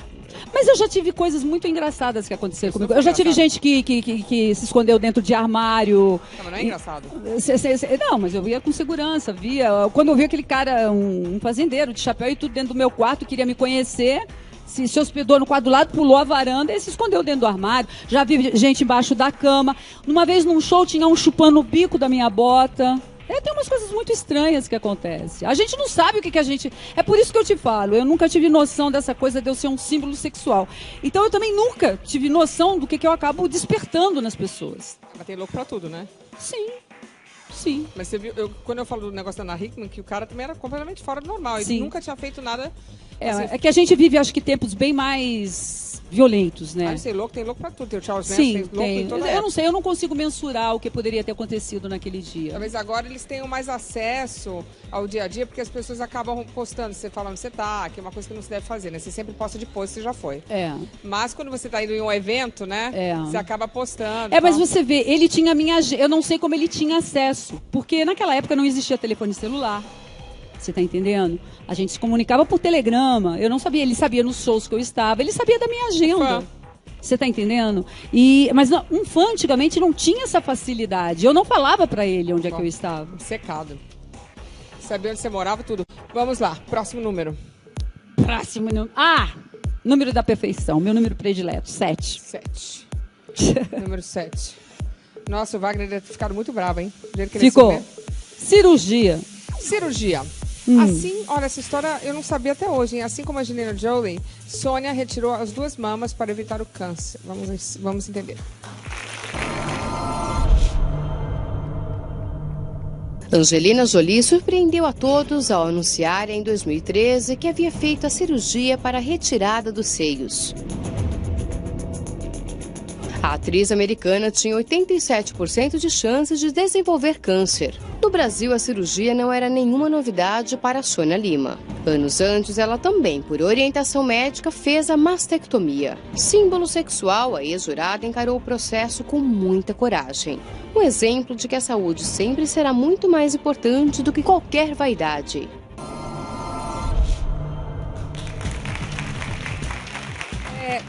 Mas eu já tive coisas muito engraçadas que aconteceram comigo. Eu já tive gente que se escondeu dentro de armário. Não, mas não é engraçado. Não, mas eu via com segurança, quando eu vi aquele cara, um fazendeiro de chapéu e tudo dentro do meu quarto, queria me conhecer, se hospedou no quarto do lado, pulou a varanda e se escondeu dentro do armário. Já vi gente embaixo da cama. Uma vez num show tinha um chupando o bico da minha bota. Tem umas coisas muito estranhas que acontecem. A gente não sabe o que a gente... É por isso que eu te falo, eu nunca tive noção dessa coisa de eu ser um símbolo sexual. Então eu também nunca tive noção do que eu acabo despertando nas pessoas. Mas tem louco pra tudo, né? Sim. Mas você viu, quando eu falo do negócio da Ana Hickman, que o cara também era completamente fora do normal. Ele nunca tinha feito nada... É que a gente vive, acho que, tempos bem mais violentos, né? Tem louco pra tudo. Tem o Charles Sim, Manson, tem louco em toda eu não sei, eu não consigo mensurar o que poderia ter acontecido naquele dia. Talvez agora eles tenham mais acesso ao dia a dia, porque as pessoas acabam postando, você fala onde você tá, que é uma coisa que não se deve fazer, né? Você sempre posta depois, você já foi. Mas quando você tá indo em um evento, né? Você acaba postando. Mas você vê, ele tinha eu não sei como ele tinha acesso, porque naquela época não existia telefone celular. Você tá entendendo? A gente se comunicava por telegrama. Eu não sabia, ele sabia nos shows que eu estava, ele sabia da minha agenda. Você tá entendendo? Mas não, um fã antigamente não tinha essa facilidade. Eu não falava pra ele onde é que eu estava. Secado. Sabia onde você morava, tudo. Vamos lá, próximo número. Próximo número. Número da perfeição, meu número predileto, 7. 7. Número 7. Nossa, o Wagner deve ter ficado muito bravo, hein? Ficou. Cirurgia. Assim, olha, essa história eu não sabia até hoje, hein? Assim como a Angelina Jolie, Sônia retirou as 2 mamas para evitar o câncer. Vamos entender. Angelina Jolie surpreendeu a todos ao anunciar em 2013 que havia feito a cirurgia para a retirada dos seios. A atriz americana tinha 87% de chances de desenvolver câncer. No Brasil, a cirurgia não era nenhuma novidade para Sônia Lima. Anos antes, ela também, por orientação médica, fez a mastectomia. Símbolo sexual, a ex-jurada encarou o processo com muita coragem. Um exemplo de que a saúde sempre será muito mais importante do que qualquer vaidade.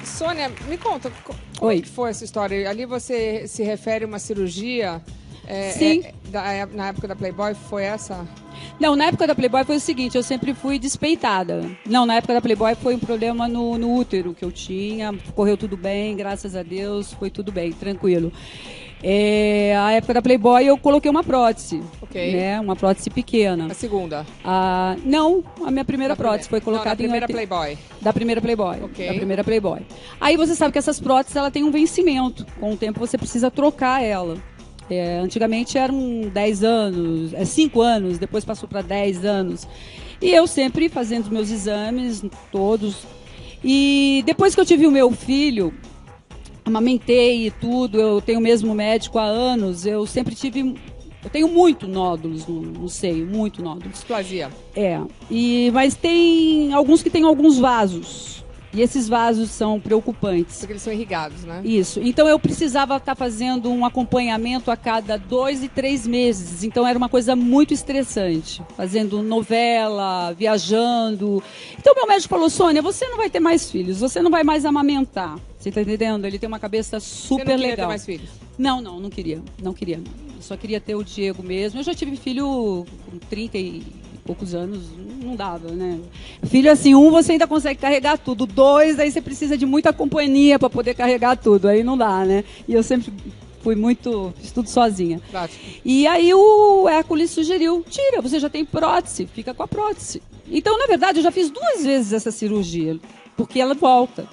Sônia, me conta, como que foi essa história? Ali você se refere a uma cirurgia? Sim. Na época da Playboy, foi essa? Não, na época da Playboy foi o seguinte, eu sempre fui despeitada. Não, na época da Playboy foi um problema no útero que eu tinha, correu tudo bem, graças a Deus, foi tudo bem, tranquilo. A época da Playboy eu coloquei uma prótese, né? Uma prótese pequena. A segunda? Não, a minha primeira prótese foi colocada da primeira Playboy. Da primeira Playboy. Da primeira Playboy. Aí você sabe que essas próteses ela tem um vencimento. Com o tempo você precisa trocar ela. Antigamente eram 10 anos, 5 anos, depois passou para 10 anos. E eu sempre fazendo os meus exames, todos. E depois que eu tive o meu filho, amamentei e tudo, eu tenho o mesmo médico há anos, eu tenho muito nódulos no seio, muito nódulos. Displasia. Mas tem alguns que têm alguns vasos. E esses vasos são preocupantes. Porque eles são irrigados, né? Isso. Então eu precisava estar fazendo um acompanhamento a cada 2 e 3 meses. Então era uma coisa muito estressante. Fazendo novela, viajando. Então meu médico falou, Sônia, você não vai ter mais filhos, você não vai mais amamentar. Você está entendendo? Ele tem uma cabeça super legal. Você não queria ter mais filhos? Não queria. Não queria. Eu só queria ter o Diego mesmo. Eu já tive filho com 30 e poucos anos, não dava, né? Filho assim, 1 você ainda consegue carregar tudo, 2 aí você precisa de muita companhia para poder carregar tudo, aí não dá, né? E eu sempre fiz tudo sozinha. Prático. E aí o Hércules sugeriu, tira, você já tem prótese, fica com a prótese. Então, na verdade, eu já fiz 2 vezes essa cirurgia, porque ela volta.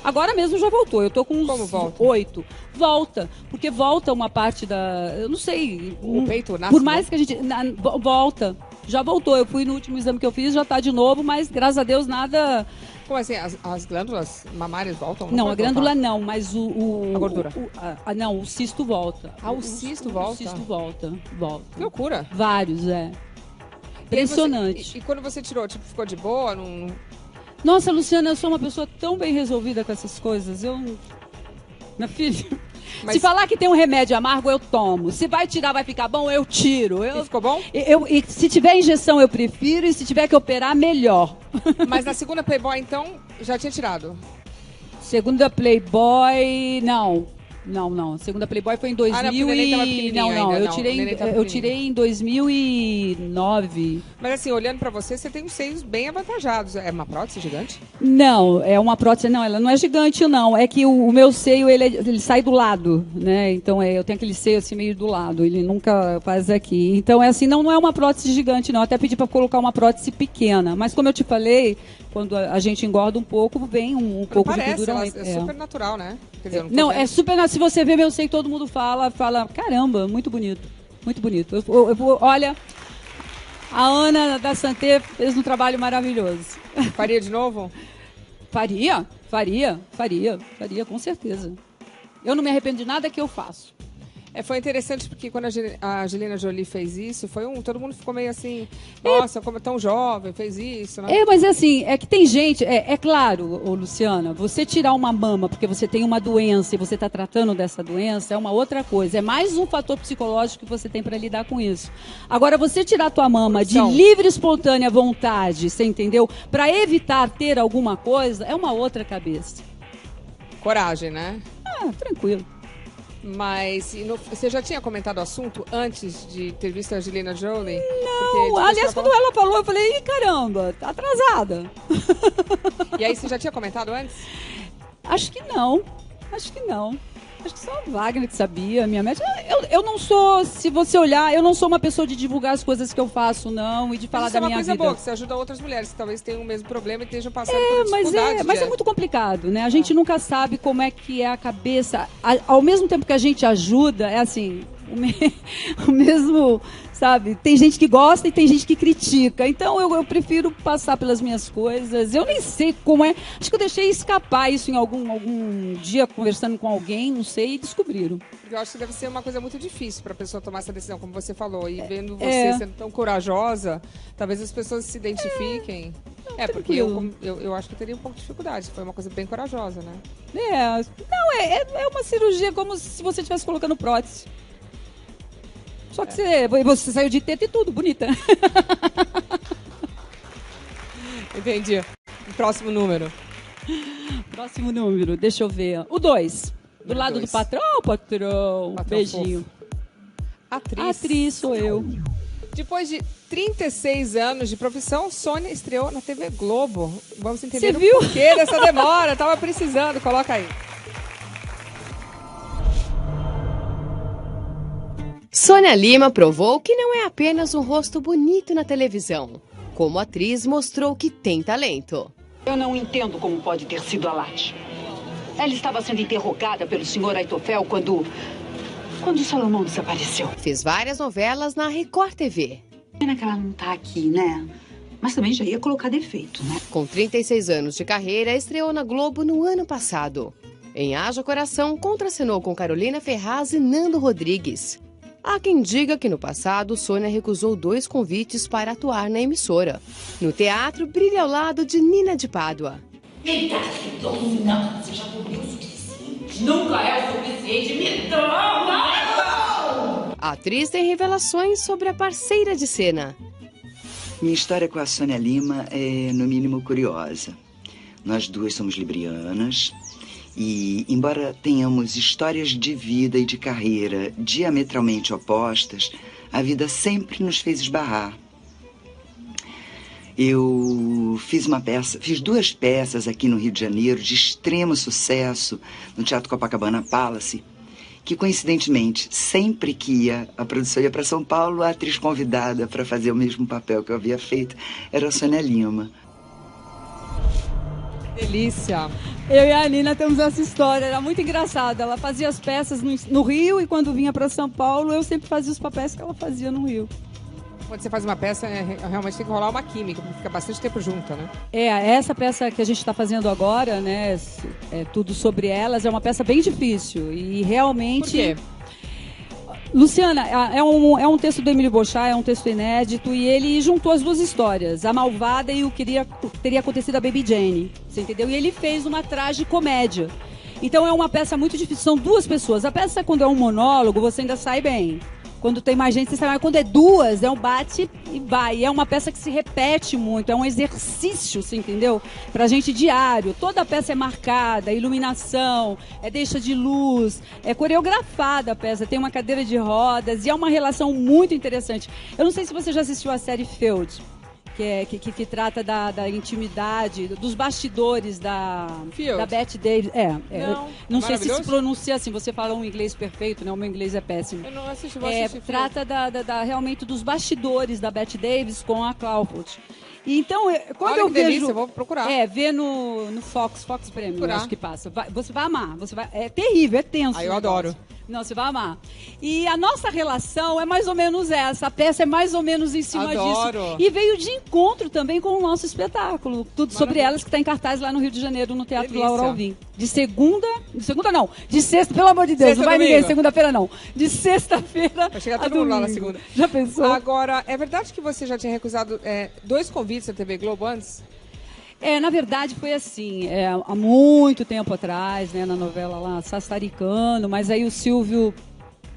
Agora mesmo já voltou, eu tô com uns 8. Volta, porque volta uma parte da... Eu não sei. O peito nasce? Por mais que a gente... Volta. Já voltou, eu fui no último exame que eu fiz, já tá de novo, mas graças a Deus nada... Como assim, as glândulas mamárias voltam? Não, a glândula não, mas a gordura? Não, o cisto volta. O cisto volta? O cisto volta. Que loucura. Vários, Impressionante. E quando você tirou, ficou de boa? Não... Nossa, Luciana, eu sou uma pessoa tão bem resolvida com essas coisas. Minha filha, se falar que tem um remédio amargo, eu tomo. Se vai tirar, vai ficar bom, eu tiro. E ficou bom? E se tiver injeção, eu prefiro. E se tiver que operar, melhor. Mas na segunda Playboy, então, já tinha tirado? Segunda Playboy, não. Segunda Playboy foi em 2000 eu tirei em 2009. Mas assim, olhando pra você tem os seios bem avantajados. É uma prótese gigante? Não, é uma prótese, não, ela não é gigante, não. É que o meu seio, ele sai do lado, né? Então eu tenho aquele seio assim meio do lado, ele nunca faz aqui. Então é assim, não é uma prótese gigante, não. Até pedi pra colocar uma prótese pequena. Mas como eu te falei, quando a gente engorda um pouco, vem um pouco de gordura. É super natural, né? Quer dizer, não, é super natural. Se você vê meu seio, todo mundo fala, caramba, muito bonito. Muito bonito. Olha, a Ana da Santé fez um trabalho maravilhoso. Faria de novo? Faria. Faria, com certeza. Eu não me arrependo de nada que eu faço. Foi interessante porque quando a Angelina Jolie fez isso, todo mundo ficou meio assim, nossa, como é tão jovem, fez isso, né? Mas é assim, é que tem gente, é claro, Luciana, você tirar uma mama porque você tem uma doença e você está tratando dessa doença é uma outra coisa, é mais um fator psicológico que você tem para lidar com isso. Agora, você tirar tua mama de livre, espontânea vontade, você entendeu? Para evitar ter alguma coisa, é uma outra cabeça. Coragem, né? Tranquilo. Mas você já tinha comentado o assunto antes de ter visto a Angelina Jolie? Não, aliás, quando ela falou, eu falei, caramba, tá atrasada. E aí, você já tinha comentado antes? Acho que não. Acho que só a Wagner que sabia, minha médica. Eu não sou, se você olhar, eu não sou uma pessoa de divulgar as coisas que eu faço, não, e de falar da minha vida. Isso é uma coisa boa, que você ajuda outras mulheres que talvez tenham o mesmo problema e estejam passando por dificuldade. Mas é muito complicado, né? A gente nunca sabe como é que é a cabeça. Ao mesmo tempo que a gente ajuda, é assim, o mesmo, sabe? Tem gente que gosta e tem gente que critica. Então eu prefiro passar pelas minhas coisas. Eu nem sei como é. Acho que eu deixei escapar isso em algum dia, conversando com alguém, não sei, e descobriram. Eu acho que deve ser uma coisa muito difícil para a pessoa tomar essa decisão, como você falou. E vendo você sendo tão corajosa, talvez as pessoas se identifiquem. Porque eu acho que eu teria um pouco de dificuldade. Foi uma coisa bem corajosa, né? É uma cirurgia como se você estivesse colocando prótese. Só que você saiu de teta e tudo, bonita. Entendi. Próximo número. Próximo número, deixa eu ver. O 2. Do lado do patrão, patrão. Beijinho. Atriz. Atriz sou eu. Depois de 36 anos de profissão, Sônia estreou na TV Globo. Vamos entender Você viu? O porquê dessa demora. Tava precisando, coloca aí. Sônia Lima provou que não é apenas um rosto bonito na televisão. Como atriz, mostrou que tem talento. Eu não entendo como pode ter sido a Lati. Ela estava sendo interrogada pelo senhor Aitofel quando Salomão desapareceu. Fez várias novelas na Record TV. Pena que ela não tá aqui, né? Mas também já ia colocar defeito, né? Com 36 anos de carreira, estreou na Globo no ano passado. Em Haja Coração, contracenou com Carolina Ferraz e Nando Rodrigues. Há quem diga que no passado, Sônia recusou 2 convites para atuar na emissora. No teatro, brilha ao lado de Nina de Pádua. Me dá não, você já comeu o suficiente. Nunca é o suficiente, me toma! A atriz tem revelações sobre a parceira de cena. Minha história com a Sônia Lima é, no mínimo, curiosa. Nós duas somos librianas. E, embora tenhamos histórias de vida e de carreira diametralmente opostas, a vida sempre nos fez esbarrar. Eu fiz 2 peças aqui no Rio de Janeiro de extremo sucesso, no Teatro Copacabana Palace, que coincidentemente, sempre que a produção ia para São Paulo, a atriz convidada para fazer o mesmo papel que eu havia feito era a Sônia Lima. Delícia! Eu e a Nina temos essa história, era muito engraçada. Ela fazia as peças no Rio e quando vinha para São Paulo, eu sempre fazia os papéis que ela fazia no Rio. Quando você faz uma peça, realmente tem que rolar uma química, porque fica bastante tempo junta, né? Essa peça que a gente está fazendo agora, né, Tudo Sobre Elas, é uma peça bem difícil e realmente... Por quê? Luciana, é um texto do Emílio Bochá, é um texto inédito e ele juntou as 2 histórias, a malvada e o que teria acontecido a Baby Jane, você entendeu? E ele fez uma tragicomédia. Então é uma peça muito difícil, são 2 pessoas. A peça, quando é um monólogo, você ainda sai bem. Quando tem mais gente, você sai mais. Quando é 2, é um bate e vai. E é uma peça que se repete muito, é um exercício, você entendeu? Pra gente diário. Toda a peça é marcada, iluminação, deixa de luz, é coreografada a peça, tem uma cadeira de rodas e é uma relação muito interessante. Eu não sei se você já assistiu a série Feud, que trata da intimidade, dos bastidores da Bette Davis. Não sei se pronuncia assim, você fala um inglês perfeito, né? O meu inglês é péssimo. Eu não assisti, vou assistir. Trata realmente dos bastidores da Bette Davis com a Crawford. E então, quando eu vejo... Delícia, eu vou procurar. Vê no Fox Premium, acho que passa. Você vai amar, é terrível, é tenso. Eu adoro. Não, você vai amar. E a nossa relação é mais ou menos essa. A peça é mais ou menos em cima disso. E veio de encontro também com o nosso espetáculo. Tudo sobre elas, que está em cartaz lá no Rio de Janeiro, no Teatro Laura Alvim. De segunda não. De sexta, pelo amor de Deus. Sexta, não vai domingo. Ninguém segunda-feira, não. De sexta-feira. Vai chegar todo mundo lá na segunda. Já pensou? Agora, é verdade que você já tinha recusado 2 convites da TV Globo antes? Na verdade foi assim, há muito tempo atrás, né, na novela lá, Sassaricano, mas aí o Silvio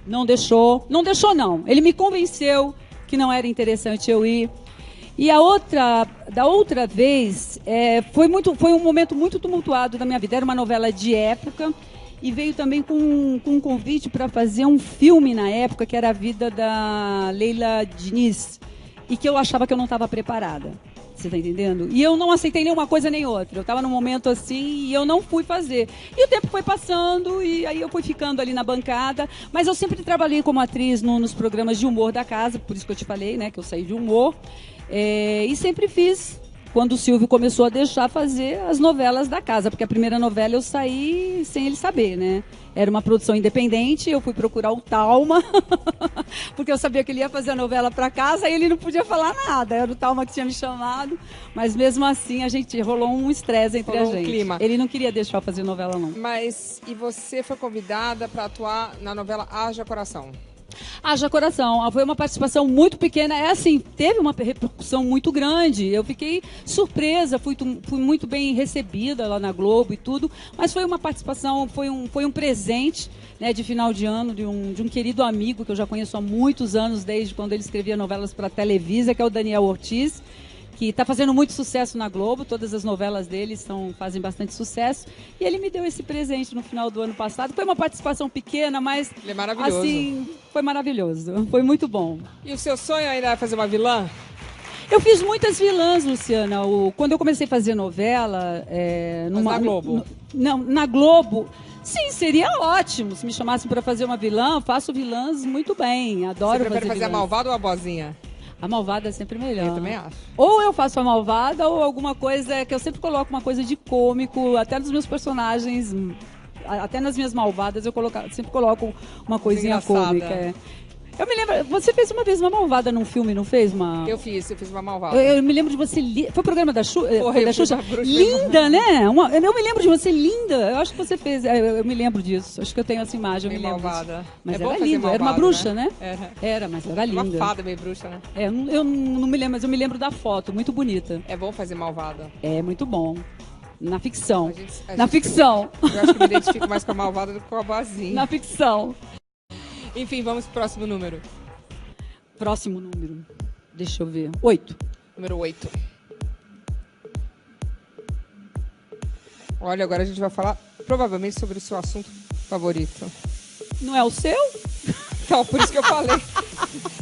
não deixou. Não deixou, não. Ele me convenceu que não era interessante eu ir. E da outra vez, foi um momento muito tumultuado da minha vida. Era uma novela de época e veio também com um convite para fazer um filme na época, que era a vida da Leila Diniz, e que eu achava que eu não estava preparada. Você tá entendendo? E eu não aceitei nenhuma coisa nem outra. Eu estava num momento assim e eu não fui fazer. E o tempo foi passando e aí eu fui ficando ali na bancada. Mas eu sempre trabalhei como atriz nos programas de humor da casa, por isso que eu te falei, né, que eu saí de humor. E sempre fiz, quando o Silvio começou a deixar fazer as novelas da casa, porque a primeira novela eu saí sem ele saber, né? Era uma produção independente, eu fui procurar o Talma, porque eu sabia que ele ia fazer a novela para casa e ele não podia falar nada. Era o Talma que tinha me chamado, mas mesmo assim rolou um estresse entre a gente. Clima. Ele não queria deixar eu fazer novela, não. Mas, e você foi convidada para atuar na novela Haja Coração? Haja Coração, foi uma participação muito pequena, teve uma repercussão muito grande, eu fiquei surpresa, fui muito bem recebida lá na Globo e tudo, mas foi uma participação, foi um presente, né, de final de ano de um querido amigo que eu já conheço há muitos anos, desde quando ele escrevia novelas para a Televisa, que é o Daniel Ortiz, que está fazendo muito sucesso na Globo, todas as novelas dele fazem bastante sucesso, e ele me deu esse presente no final do ano passado. Foi uma participação pequena, mas ele é maravilhoso. Assim, foi maravilhoso, foi muito bom. E o seu sonho ainda é fazer uma vilã? Eu fiz muitas vilãs, Luciana. Quando eu comecei a fazer novela... na Globo? Não, na Globo... Sim, seria ótimo. Se me chamassem para fazer uma vilã, faço vilãs muito bem, adoro fazer. Você prefere fazer a malvada ou a boazinha? A malvada é sempre melhor. Eu também acho. Ou eu faço a malvada ou alguma coisa que eu sempre coloco uma coisa de cômico, até nos meus personagens, até nas minhas malvadas eu sempre coloco uma coisinha cômica. Eu me lembro, você fez uma vez uma malvada num filme, não fez? Eu fiz uma malvada. Eu me lembro de você, foi o programa da Xuxa? Foi da Xuxa? Linda, né? Eu me lembro de você linda, eu acho que você fez, eu me lembro disso, acho que eu tenho essa imagem, eu me lembro malvada. Mas era linda, malvada, era uma bruxa, né? Era, mas era linda. Uma fada meio bruxa, né? Eu não me lembro, mas eu me lembro da foto, muito bonita. É bom fazer malvada. É, muito bom. Na ficção. Na ficção. Eu acho que me identifico mais com a malvada do que com a boazinha. Na ficção. Enfim, vamos pro próximo número. Próximo número. Deixa eu ver. 8. Número 8. Olha, agora a gente vai falar provavelmente sobre o seu assunto favorito. Não é o seu? Não, por isso que eu falei.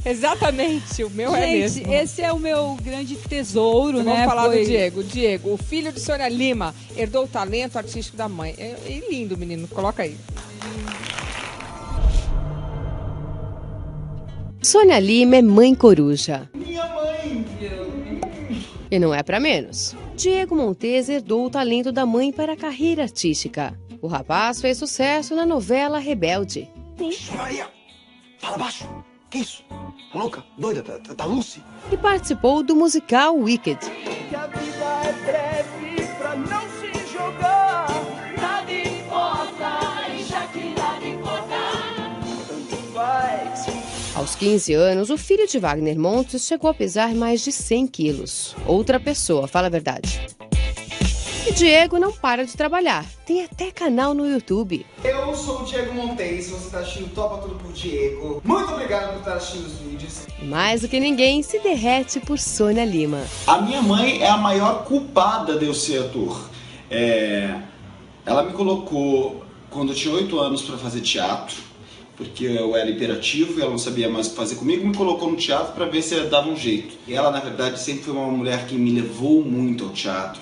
Exatamente, o meu é mesmo. Gente, esse é o meu grande tesouro, então, né? Vamos falar do Diego. Diego, o filho de Sônia Lima, herdou o talento artístico da mãe. É lindo, menino. Coloca aí. Sônia Lima é mãe coruja. Minha mãe! E não é pra menos. Diego Montes herdou o talento da mãe para a carreira artística. O rapaz fez sucesso na novela Rebelde. Maria, fala baixo. Que isso? Tá louca? Doida? Tá Lucy? E participou do musical Wicked. Que a vida é breve pra não se jogar. Nada importa, e já que nada importa, tanto faz. Aos 15 anos, o filho de Wagner Montes chegou a pesar mais de 100 quilos. Outra pessoa, fala a verdade. E Diego não para de trabalhar. Tem até canal no YouTube. Eu sou o Diego Montes, você tá assistindo Topa Tudo por Diego. Muito obrigado por estar assistindo os vídeos. Mais do que ninguém, se derrete por Sônia Lima. A minha mãe é a maior culpada de eu ser ator. Ela me colocou quando eu tinha 8 anos para fazer teatro, porque eu era hiperativo e ela não sabia mais o que fazer comigo, me colocou no teatro para ver se dava um jeito. E ela, na verdade, sempre foi uma mulher que me levou muito ao teatro,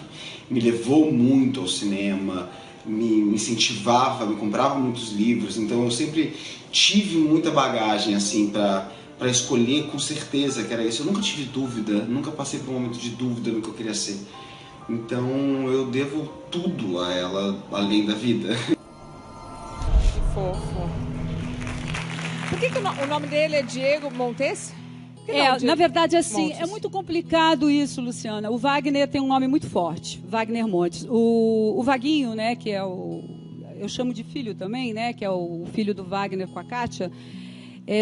me levou muito ao cinema, me incentivava, me comprava muitos livros, então eu sempre tive muita bagagem assim para escolher com certeza que era isso. Eu nunca tive dúvida, nunca passei por um momento de dúvida no que eu queria ser. Então eu devo tudo a ela, além da vida. Que fofo. Por que o nome dele é Diego Montes? Na verdade, assim, Montes. é muito complicado isso, Luciana. O Wagner tem um nome muito forte, Wagner Montes. O Vaguinho, né, que é eu chamo de filho também, né, que é o filho do Wagner com a Kátia,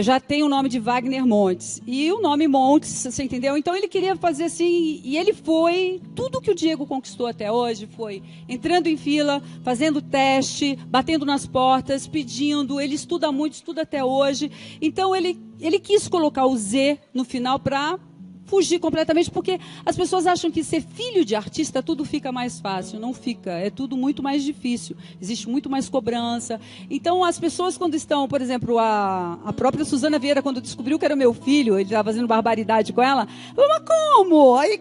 já tem o nome de Wagner Montes. E o nome Montes, você entendeu? Então ele queria fazer assim, e ele foi, tudo que o Diego conquistou até hoje foi entrando em fila, fazendo teste, batendo nas portas, pedindo, ele estuda muito, estuda até hoje. Então ele quis colocar o Z no final para fugir completamente, porque as pessoas acham que ser filho de artista tudo fica mais fácil. Não fica, é tudo muito mais difícil. Existe muito mais cobrança. Então, as pessoas quando estão, por exemplo, a própria Suzana Vieira, quando descobriu que era meu filho, ele estava fazendo barbaridade com ela, falou, mas como? Aí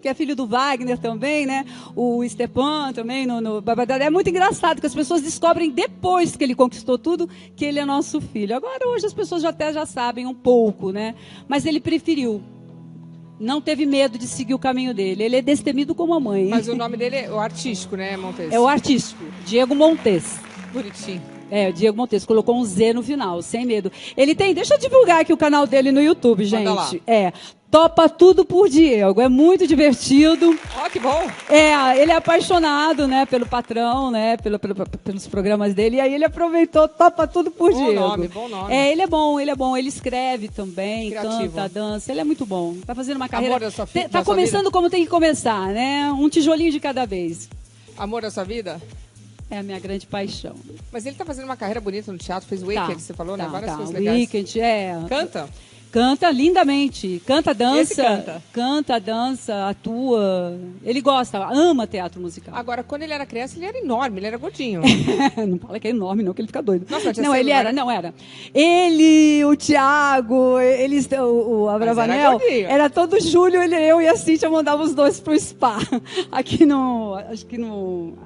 que é filho do Wagner também, né? O Stepan também, é muito engraçado, que as pessoas descobrem depois que ele conquistou tudo, que ele é nosso filho. Agora, hoje, as pessoas até já sabem um pouco, né? Mas ele preferiu. Não teve medo de seguir o caminho dele. Ele é destemido como a mãe. Mas o nome dele é o artístico, né, Montes? É o artístico, Diego Montes. Bonitinho. O Diego Montes colocou um Z no final, sem medo. Ele tem, deixa eu divulgar aqui o canal dele no YouTube, gente. Manda lá. Topa Tudo por Diego. É muito divertido. Ó, que bom. Ele é apaixonado, né, pelo patrão, né, pelos programas dele. E aí ele aproveitou Topa Tudo por Diego. Bom nome. Ele é bom. Ele escreve também, Criativo. canta, dança. Ele é muito bom. Tá fazendo uma carreira. Amor da sua Tá da sua começando vida? como tem que começar, né? Um tijolinho de cada vez. Amor da sua vida? É a minha grande paixão. Mas ele tá fazendo uma carreira bonita no teatro, fez Wicked, você falou, né? Várias coisas o legais. Wicked, Canta? Canta lindamente. Canta, dança. Esse canta. Canta, dança, atua. Ele gosta, ama teatro musical. Agora, quando ele era criança, ele era enorme, ele era gordinho. Não fala que é enorme, não, que ele fica doido. Nossa, Não, ele era. Ele, o Thiago, o Abravanel, era todo julho, eu e a Cíntia mandava os dois pro spa.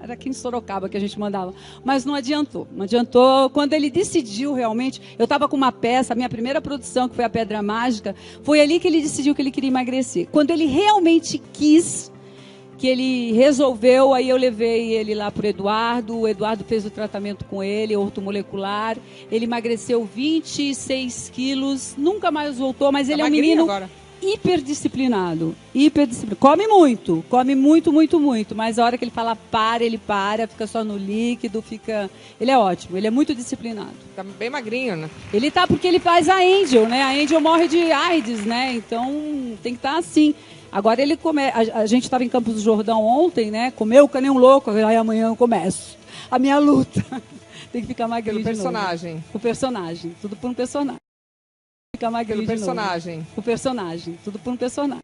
Era aqui em Sorocaba que a gente mandava. Mas não adiantou. Quando ele decidiu realmente, eu estava com uma peça, a minha primeira produção, que foi a Pedra Mágica, foi ali que ele decidiu que ele queria emagrecer. Quando ele realmente quis, que ele resolveu, aí eu levei ele lá pro Eduardo, o Eduardo fez o tratamento com ele, ortomolecular, ele emagreceu 26 quilos, nunca mais voltou, mas ele é um menino agora. hiperdisciplinado, come muito, mas a hora que ele fala ele para, fica só no líquido, ele é ótimo, ele é muito disciplinado. Tá bem magrinho, né? Ele tá porque ele faz a Angel, né? A Angel morre de AIDS, né? Então tem que estar assim. Agora ele a gente estava em Campos do Jordão ontem, né? Comeu que nem um louco, aí amanhã eu começo a minha luta. Tem que ficar magrinho Pelo de novo. personagem. O personagem, tudo por um personagem. Ficar magrinho Pelo de novo. personagem. O personagem, tudo por um personagem.